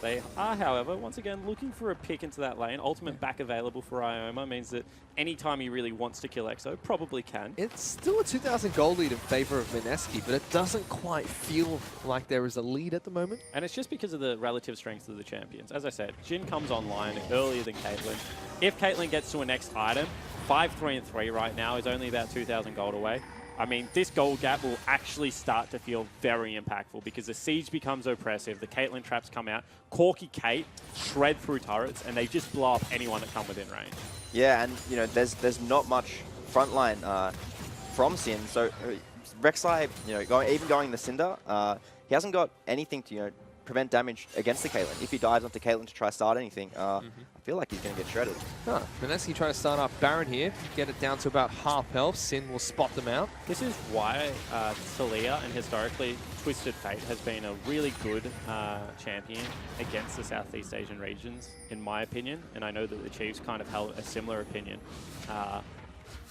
They are, however, once again, looking for a pick into that lane. Ultimate back available for Ryoma means that anytime he really wants to kill Exo, probably can. It's still a 2,000 gold lead in favor of Msk, but it doesn't quite feel like there is a lead at the moment. And it's just because of the relative strength of the champions. As I said, Jhin comes online earlier than Caitlyn. If Caitlyn gets to a next item, 5-3-3 right now is only about 2,000 gold away. I mean, this gold gap will actually start to feel very impactful because the siege becomes oppressive, the Caitlyn traps come out, Corki Kate shred through turrets, and they just blow up anyone that come within range. Yeah, and, you know, there's not much frontline from Sin, so Rek'Sai, you know, even going the Cinder, he hasn't got anything to, you know, prevent damage against the Caitlyn. If he dives onto Caitlyn to try to start anything, I feel like he's going to get shredded. Msk trying to start up Baron here, get it down to about half health. Sin will spot them out. This is why Talia and historically Twisted Fate has been a really good champion against the Southeast Asian regions, in my opinion, and I know that the Chiefs kind of held a similar opinion.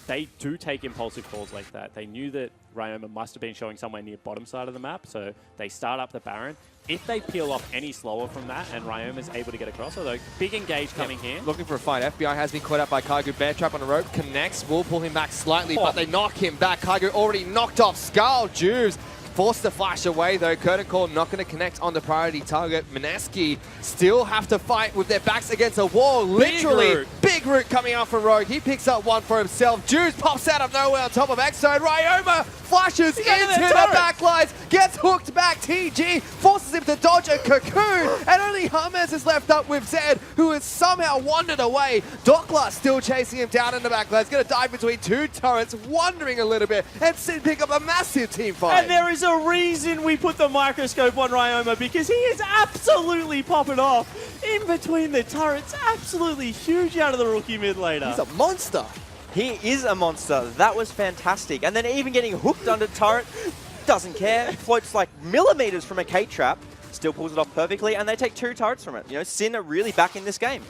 They do take impulsive calls like that. They knew that Ryoma must have been showing somewhere near bottom side of the map, so they start up the Baron. If they peel off any slower from that and Ryoma's able to get across, although big engage coming here. Looking for a fight. FBI has been caught out by Kaigo. Bear trap on the rope. Connects. Will pull him back slightly, but they knock him back. Kaigo already knocked off Skull. Juves forced to flash away though. Curtain Call not going to connect on the priority target. Msk still have to fight with their backs against a wall. Literally, big root coming out from Rogue. He picks up one for himself. Juves pops out of nowhere on top of Exo. Ryoma flashes into the backlines. Gets hooked back. TG forces him to dodge a cocoon. And only Hermes is left up with Zed, who has somehow wandered away. Doppler still chasing him down in the backlines. Going to dive between 2 turrets, wandering a little bit. And Sin pick up a massive team fight. And there is a reason we put the microscope on Ryoma, because he is absolutely popping off in between the turrets. Absolutely huge out of the rookie mid laner. He's a monster. He is a monster. That was fantastic. And then even getting hooked under turret, doesn't care. Floats like millimeters from a Kate trap. Still pulls it off perfectly, and they take 2 turrets from it. You know, Sin are really back in this game.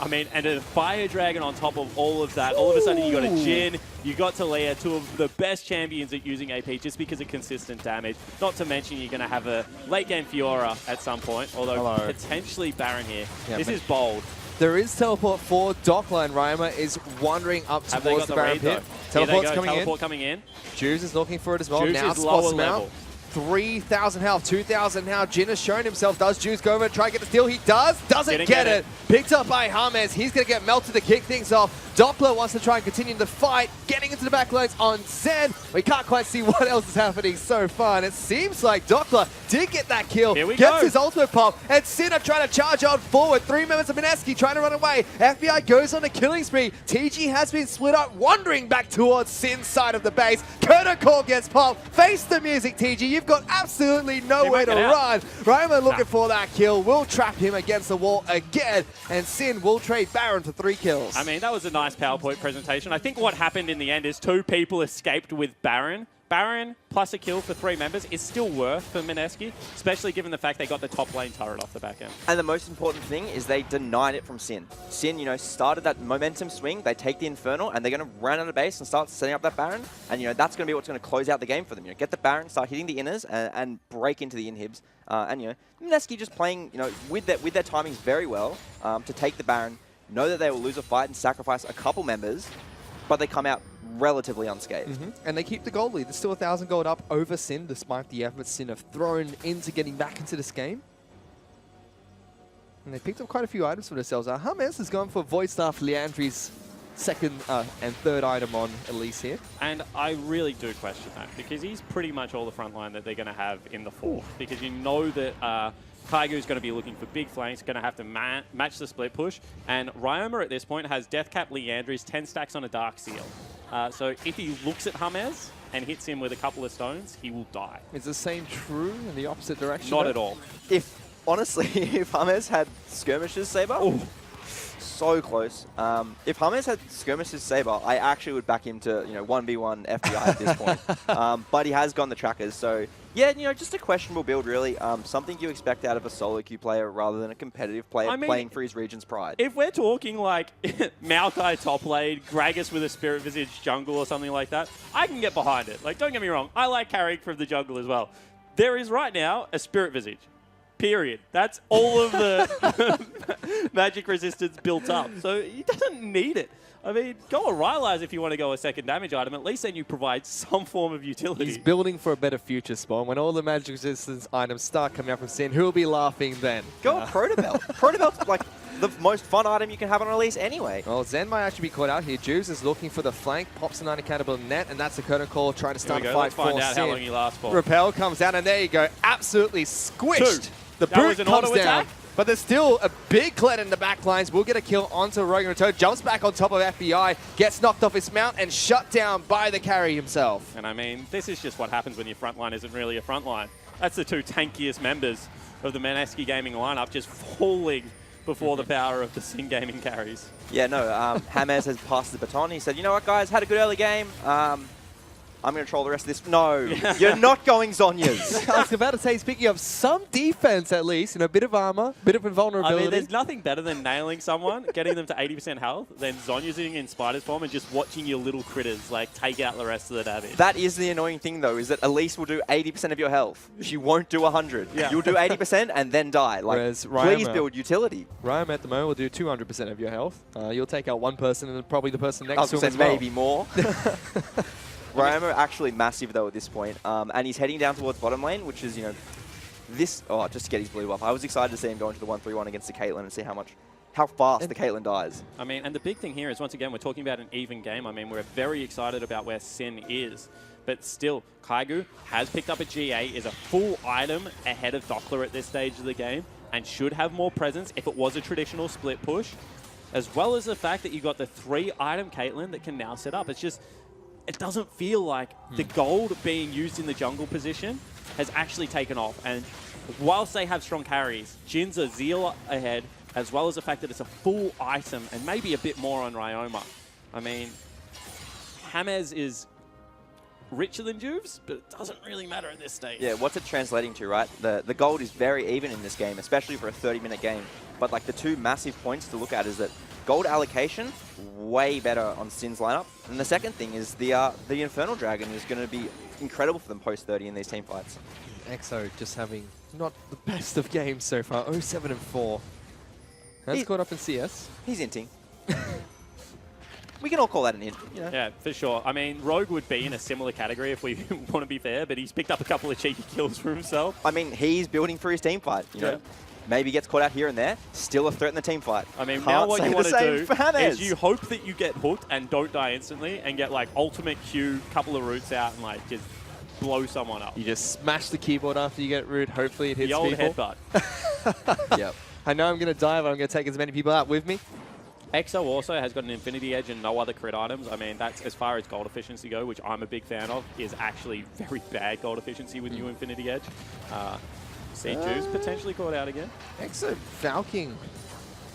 I mean, and a Fire Dragon on top of all of that. All of a sudden, you got a Jhin, you got Talia, 2 of the best champions at using AP just because of consistent damage. Not to mention, you're going to have a late game Fiora at some point, although potentially Baron here. Yeah, this is bold. There is teleport for Doppler, and Ryoma is wandering up towards the Baron pit. Teleport's coming in. Juves is looking for it as well. Juves now is lower level. 3,000 health, 2,000 now. Jin has shown himself. Does Juice go over and try to get the steal? He does. Doesn't Didn't get get it. Picked up by James. He's going to get melted to kick things off. Doppler wants to try and continue the fight. Getting into the back lines on Zen. We can't quite see what else is happening so far. And it seems like Doppler did get that kill. Here we Gets go. his ultimate pop. And Sin are trying to charge on forward. 3 members of Msk trying to run away. FBI goes on a killing spree. TG has been split up, wandering back towards Sin's side of the base. Curtain call gets popped. Face the music, TG. You've got absolutely nowhere to run. Ryman looking for that kill. Will trap him against the wall again. And Sin will trade Baron for 3 kills. I mean, that was a nice PowerPoint presentation. I think what happened in the end is 2 people escaped with Baron. Baron plus a kill for 3 members is still worth for Msk, especially given the fact they got the top lane turret off the back end. And the most important thing is they denied it from Sin. Sin, you know, started that momentum swing. They take the Infernal, and they're going to run out of base and start setting up that Baron. And, you know, that's going to be what's going to close out the game for them. You know, get the Baron, start hitting the inners, and break into the inhibs. And, you know, Msk just playing, you know, with their timings very well to take the Baron, know that they will lose a fight and sacrifice a couple members, but they come out relatively unscathed. And they keep the gold lead. There's still 1,000 gold up over Sin, despite the efforts Sin have thrown into getting back into this game. And they picked up quite a few items for themselves. James has gone for Void Staff, Leandri's second and third item on Elise here. And I really do question that, because he's pretty much all the front line that they're going to have in the fourth. Because you know that Kaigo's going to be looking for big flanks, going to have to match the split push. And Ryoma at this point has Deathcap Leandri's 10 stacks on a Dark Seal. So if he looks at James and hits him with a couple of stones, he will die. Is the same true in the opposite direction? Not at all. Honestly, if James had Skirmishes Saber, so close. If James had Skirmishes Saber, I actually would back him to, you know, 1v1 FBI at this point. But he has gone the trackers, so yeah, you know, just a questionable build really. Something you expect out of a solo queue player rather than a competitive player playing for his region's pride. If we're talking like Maokai top lane, Gragas with a Spirit Visage jungle or something like that, I can get behind it. Like, don't get me wrong, I like carrying from the jungle as well. There is right now a Spirit Visage. Period. That's all of the magic resistance built up. So he doesn't need it. I mean, go a Rylai's if you want to go a second damage item. At least then you provide some form of utility. He's building for a better future, Spawn. When all the magic resistance items start coming up from Sin, who'll be laughing then? Go a Protobelt. Protobelt's like the most fun item you can have on release anyway. Well, Zen might actually be caught out here. Juice is looking for the flank, pops an unaccountable net, and that's the curtain call trying to start a fight for Sin. Let's find out how long he lasts for. Repel comes out, and there you go. Absolutely squished. 2. The That boot was an comes auto down. attack? But there's still a big Kled in the back lines. We'll get a kill onto Rogan Return. Jumps back on top of FBI. Gets knocked off his mount and shut down by the carry himself. And I mean, this is just what happens when your front line isn't really a front line. That's the 2 tankiest members of the Msk gaming lineup just falling before the power of the Sin gaming carries. Yeah, no, James has passed the baton. He said, you know what, guys, had a good early game. I'm going to troll the rest of this. No, you're not going Zhonya's. I was about to say, speaking of some defense at least, you know, a bit of armor, bit of invulnerability. I mean, there's nothing better than nailing someone, getting them to 80% health, than Zhonya's in Spider's form and just watching your little critters like take out the rest of the damage. That is the annoying thing, though, is that Elise will do 80% of your health. She won't do 100. Yeah. You'll do 80% and then die. Like, Whereas please Ryoma- build utility. Ryoma at the moment will do 200% of your health. You'll take out one person and probably the person I next was to him going as to say well. maybe more. Ryoma actually massive, though, at this point. And he's heading down towards bottom lane, which is, you know, this... Oh, just to get his blue buff. I was excited to see him go into the 1-3-1 against the Caitlyn and see how fast the Caitlyn dies. I mean, and the big thing here is, once again, we're talking about an even game. I mean, we're very excited about where Sin is. But still, Kaigu has picked up a GA, is a full item ahead of Doppler at this stage of the game, and should have more presence if it was a traditional split push, as well as the fact that you got the 3-item Caitlyn that can now set up. It's just... It doesn't feel like the gold being used in the jungle position has actually taken off. And whilst they have strong carries, Jin's a Zeal ahead, as well as the fact that it's a full item and maybe a bit more on Ryoma. I mean, James is richer than Juves, but it doesn't really matter at this stage. Yeah, what's it translating to, right? The gold is very even in this game, especially for a 30-minute game. But like the 2 massive points to look at is that gold allocation, way better on Sin's lineup. And the second thing is the Infernal Dragon is going to be incredible for them post-30 in these team fights. EXO just having not the best of games so far, 0-7-4. Has caught up in CS. He's inting. we can all call that an in. You know? Yeah, for sure. I mean, Rogue would be in a similar category if we want to be fair, but he's picked up a couple of cheeky kills for himself. I mean, he's building for his team fight. You know, maybe gets caught out here and there. Still a threat in the team fight. I mean, Can't now what say you want the to same for do Hannes. is you hope that you get hooked and don't die instantly and get like ultimate Q, couple of roots out and like just blow someone up. You just smash the keyboard after you get root. Hopefully it hits The old people. headbutt. Yep. I know I'm going to dive. I'm going to take as many people out with me. EXO also has got an Infinity Edge and no other crit items. I mean, that's as far as gold efficiency go, which I'm a big fan of, is actually very bad gold efficiency with new Infinity Edge. See Juice potentially caught out again. EXO falking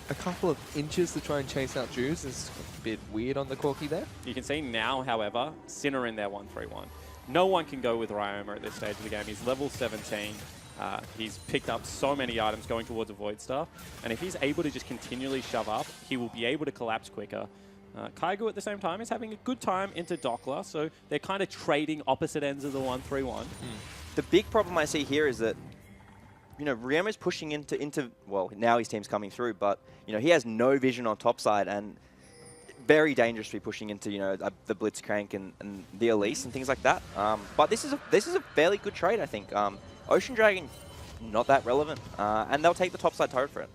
a couple of inches to try and chase out Juice is a bit weird on the Corki there. You can see now, however, Sinner in there 1-3-1. No one can go with Ryoma at this stage of the game. He's level 17. He's picked up so many items going towards a Void Star. And if he's able to just continually shove up, he will be able to collapse quicker. Kaigo at the same time is having a good time into Dockler, so they're kind of trading opposite ends of the 1-3-1. The big problem I see here is that, you know, Ryoma's pushing into well, now his team's coming through, but, you know, he has no vision on top side and very dangerous to be pushing into, you know, the Blitzcrank and the Elise and things like that. But this is a fairly good trade, I think. Ocean Dragon, not that relevant, and they'll take the topside turret for it.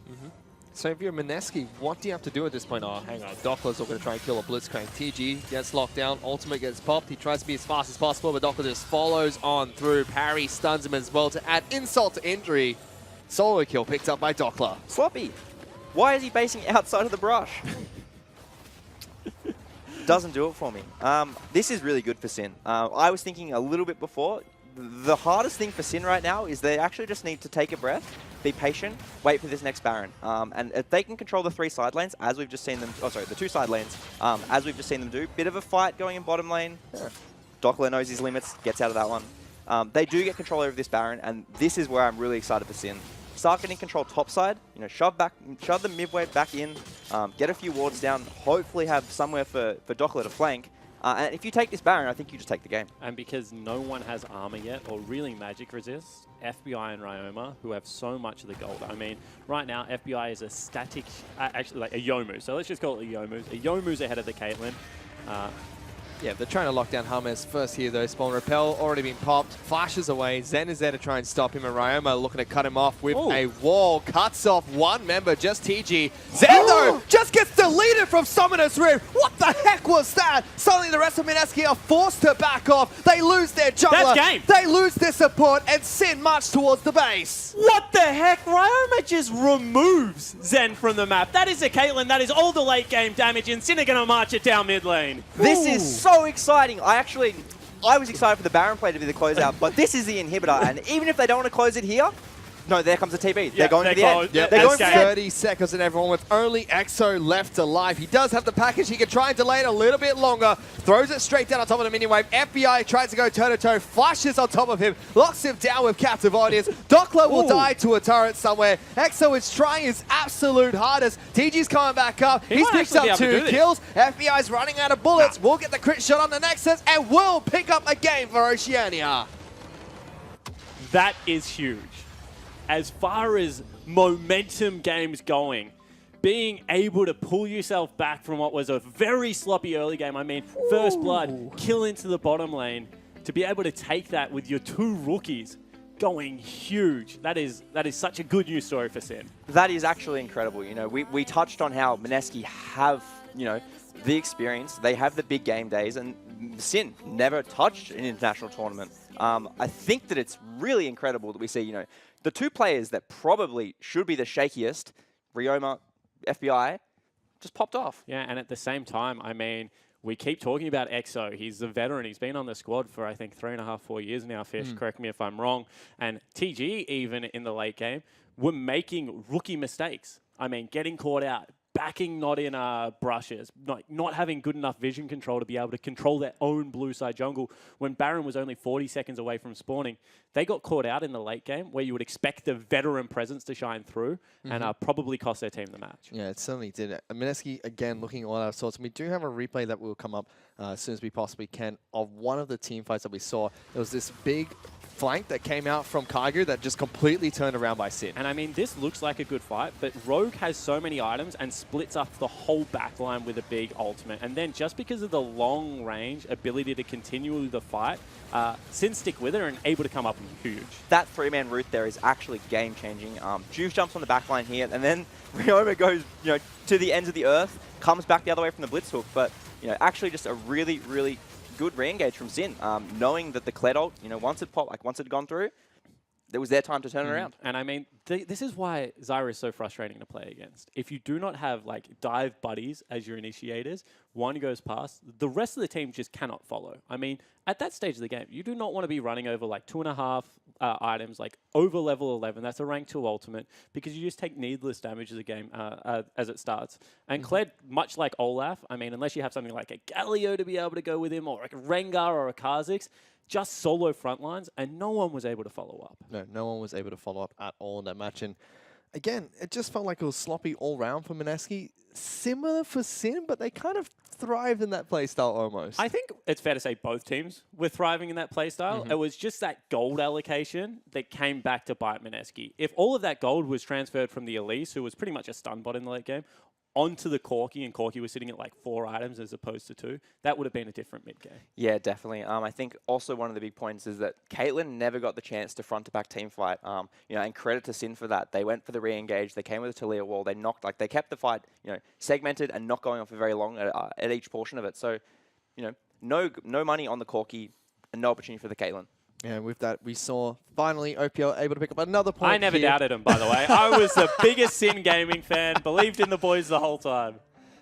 So if you're Msk, what do you have to do at this point? Oh, hang on. Dockler's not going to try and kill a Blitzcrank. TG gets locked down. Ultimate gets popped. He tries to be as fast as possible, but Dockler just follows on through. Parry stuns him as well to add insult to injury. Solo kill picked up by Dockler. Sloppy. Why is he basing outside of the brush? Doesn't do it for me. This is really good for Sin. I was thinking a little bit before, the hardest thing for Sin right now is they actually just need to take a breath, be patient, wait for this next Baron. And if they can control the 3 side lanes, as we've just seen them, oh sorry, the 2 side lanes, as we've just seen them do, bit of a fight going in bottom lane. Dockler knows his limits, gets out of that one. They do get control over this Baron, and this is where I'm really excited for Sin. Start getting control topside, you know, shove the mid-wave back in, get a few wards down, hopefully have somewhere for Dockler to flank. And if you take this Baron, I think you just take the game. And because no one has armor yet, or really magic resist, FBI and Ryoma, who have so much of the gold. I mean, right now, FBI is a static, actually like a Yomu. So let's just call it a Yomu. A Yomu's ahead of the Caitlyn. Yeah, they're trying to lock down James first here, though. Spawn Repel already been popped. Flashes away. Zen is there to try and stop him. And Ryoma looking to cut him off with a wall. Cuts off one member, just TG. Zen, though, just gets deleted from Summoner's Rift. What the heck was that? Suddenly the rest of Msk are forced to back off. They lose their jungler. That's game. They lose their support. And Sin march towards the base. What the heck? Ryoma just removes Zen from the map. That is a Caitlyn. That is all the late game damage, and Sin are going to march it down mid lane. This is so exciting. I was excited for the Baron play to be the closeout, but this is the inhibitor, and even if they don't want to close it here, no, there comes the TB. They're going to the end. Yep, they're going there's for the end. 30 seconds and everyone with only EXO left alive. He does have the package. He can try and delay it a little bit longer. Throws it straight down on top of the mini wave. FBI tries to go toe-to-toe, flashes on top of him, locks him down with captive audience. Dockler will die to a turret somewhere. EXO is trying his absolute hardest. TG's coming back up. He's picked up 2 kills. FBI's running out of bullets. We'll get the crit shot on the Nexus and will pick up a game for Oceania. That is huge. As far as momentum games going, being able to pull yourself back from what was a very sloppy early game, I mean, first blood, kill into the bottom lane, to be able to take that with your 2 rookies going huge. That is such a good news story for Sin. That is actually incredible. You know, we touched on how Msk have, you know, the experience. They have the big game days, and Sin never touched an international tournament. I think that it's really incredible that we see, you know, the 2 players that probably should be the shakiest, Ryoma, FBI, just popped off. Yeah, and at the same time, I mean, we keep talking about EXO. He's a veteran. He's been on the squad for, I think, 3.5, 4 years now, Fish. Correct me if I'm wrong. And TG, even in the late game, were making rookie mistakes. I mean, getting caught out, backing not in brushes, not having good enough vision control to be able to control their own blue side jungle. When Baron was only 40 seconds away from spawning, they got caught out in the late game where you would expect the veteran presence to shine through and probably cost their team the match. Yeah, it certainly did. Msk, again, looking all out of sorts. We do have a replay that will come up as soon as we possibly can of one of the team fights that we saw. There was this big flank that came out from Kaigu that just completely turned around by Sin. And I mean, this looks like a good fight, but Rogue has so many items and splits up the whole backline with a big ultimate. And then just because of the long range ability to continue the fight, Sin stick with her and able to come up huge. That three-man route there is actually game-changing. Juve jumps on the backline here, and then Ryoma goes, to the ends of the earth, comes back the other way from the blitz hook. But actually just a really, really good re-engage from Sin, knowing that the Kled ult, once it popped, once it had gone through, it was their time to turn it around. And I mean, this is why Zyra is so frustrating to play against. If you do not have dive buddies as your initiators, one goes past, the rest of the team just cannot follow. I mean, at that stage of the game, you do not want to be running over 2.5 items, over level 11. That's a rank 2 ultimate, because you just take needless damage as a game as it starts. And Kled, much like Olaf, I mean, unless you have something like a Galio to be able to go with him, or like a Rengar or a Kha'Zix, just solo front lines, and no one was able to follow up. No one was able to follow up at all in that match. And again, it just felt like it was sloppy all round for Msk. Similar for Sin, but they kind of thrived in that playstyle almost. I think it's fair to say both teams were thriving in that playstyle. It was just that gold allocation that came back to bite Msk. If all of that gold was transferred from the Elise, who was pretty much a stun bot in the late game, onto the Corki, and Corki was sitting at 4 items as opposed to 2, that would have been a different mid-game. Yeah, definitely. I think also one of the big points is that Caitlyn never got the chance to front-to-back team fight. And credit to Sin for that. They went for the re-engage. They came with a Talia wall. They knocked, they kept the fight, segmented and not going on for very long at each portion of it. So, no money on the Corki and no opportunity for the Caitlyn. Yeah, with that, we saw finally OPL able to pick up another point. I never here. doubted him, by the way. I was the biggest Sin gaming fan, believed in the boys the whole time.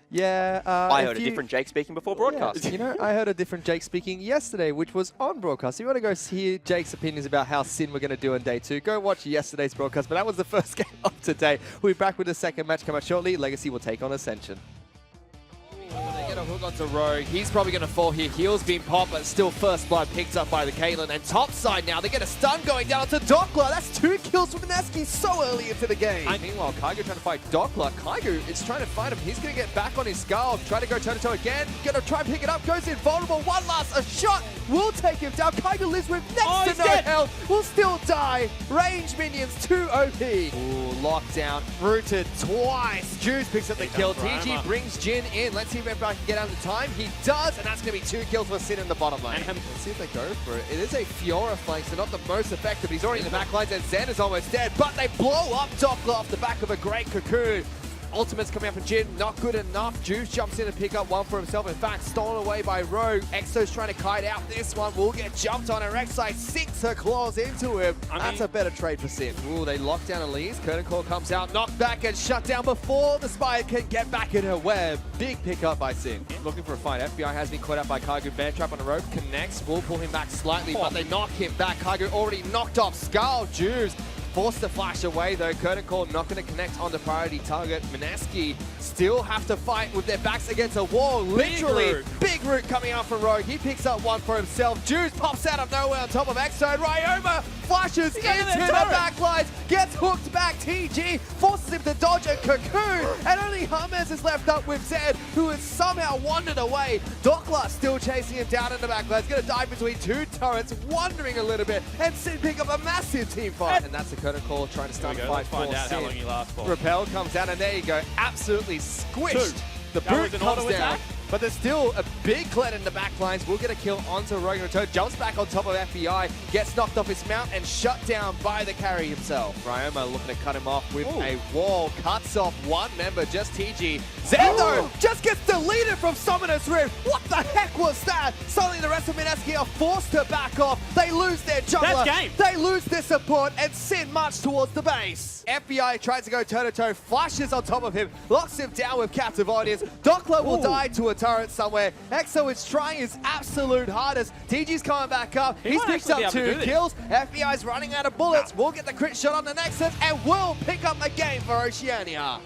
Yeah. I heard a different Jake speaking before broadcast. Yeah, I heard a different Jake speaking yesterday, which was on broadcast. If you want to go hear Jake's opinions about how Sin were going to do on day 2, go watch yesterday's broadcast. But that was the first game of today. We'll be back with the second match coming up shortly. Legacy will take on Ascension. They get a hook onto Rogue. He's probably going to fall here. Heel's been popped, but still first blood picked up by the Caitlyn. And top side now, they get a stun going down to Doppler. That's 2 kills from Msk so early into the game. Meanwhile, Kaigu trying to fight Doppler. Kaigu is trying to find him. He's going to get back on his skull. Try to go toe-to-toe again. Going to try and pick it up. Goes invulnerable. One last a shot. Will take him down. Kaigu lives with next to no health. Will still die. Range minions, 2 OP. Ooh, lockdown. Rooted twice. Juice picks up the kill. TG brings Jin in. Let's see if everybody can get out of time. He does, and that's going to be 2 kills for Sin in the bottom lane. Let's see if they go for it. It is a Fiora flank, so not the most effective. He's already in the back lines, and Zen is almost dead, but they blow up Doppler off the back of a great cocoon. Ultimate's coming out from Jin, not good enough. Juice jumps in and pick up one for himself. In fact, stolen away by Rogue. Exo's trying to kite out. This one will get jumped on, and Rek'Sai sinks her claws into him. That's a better trade for Sin. Ooh, they lock down Elise. Curtain Call comes out, knocked back and shut down before the Spire can get back in her web. Big pickup by Sin. Looking for a fight. FBI has been caught out by Kaigu. Bear trap on the rope. Connects. Will pull him back slightly, but they knock him back. Kaigu already knocked off Skull. Juice forced to flash away though. Curtain Call not going to connect on the priority target. Msk still have to fight with their backs against a wall. Literally, big root coming out from Rogue. He picks up one for himself. Juice pops out of nowhere on top of Exo. And Ryoma flashes into the backlines. Gets hooked back. TG forces him to dodge a cocoon. And only Hermes is left up with Zed, who has somehow wandered away. Doppler still chasing him down in the backlines. Going to dive between 2 turrets, wandering a little bit. And Sin pick up a massive team fight. And that's the Curtain Call trying to start a fight for Find out Sin. how long he lasts for. Repel comes down, and there you go. Absolutely squished. 2. The That brute was an comes auto down. attack? But there's still a big Kled in the back lines. We'll get a kill onto Rogue and Return. Jumps back on top of FBI. Gets knocked off his mount and shut down by the carry himself. Ryoma looking to cut him off with a wall. Cuts off one member, just TG. Zendo just gets deleted from Summoner's Rift. What the heck was that? Suddenly the rest of Msk are forced to back off. They lose their jungler. That's game. They lose their support, and Sin march towards the base. FBI tries to go toe-to-toe, flashes on top of him, locks him down with Captive Audience. Doppler will die to a turret somewhere. Exo is trying his absolute hardest. TG's coming back up. He's picked up 2 kills. FBI's running out of bullets. We'll get the crit shot on the Nexus, and we'll pick up the game for Oceania.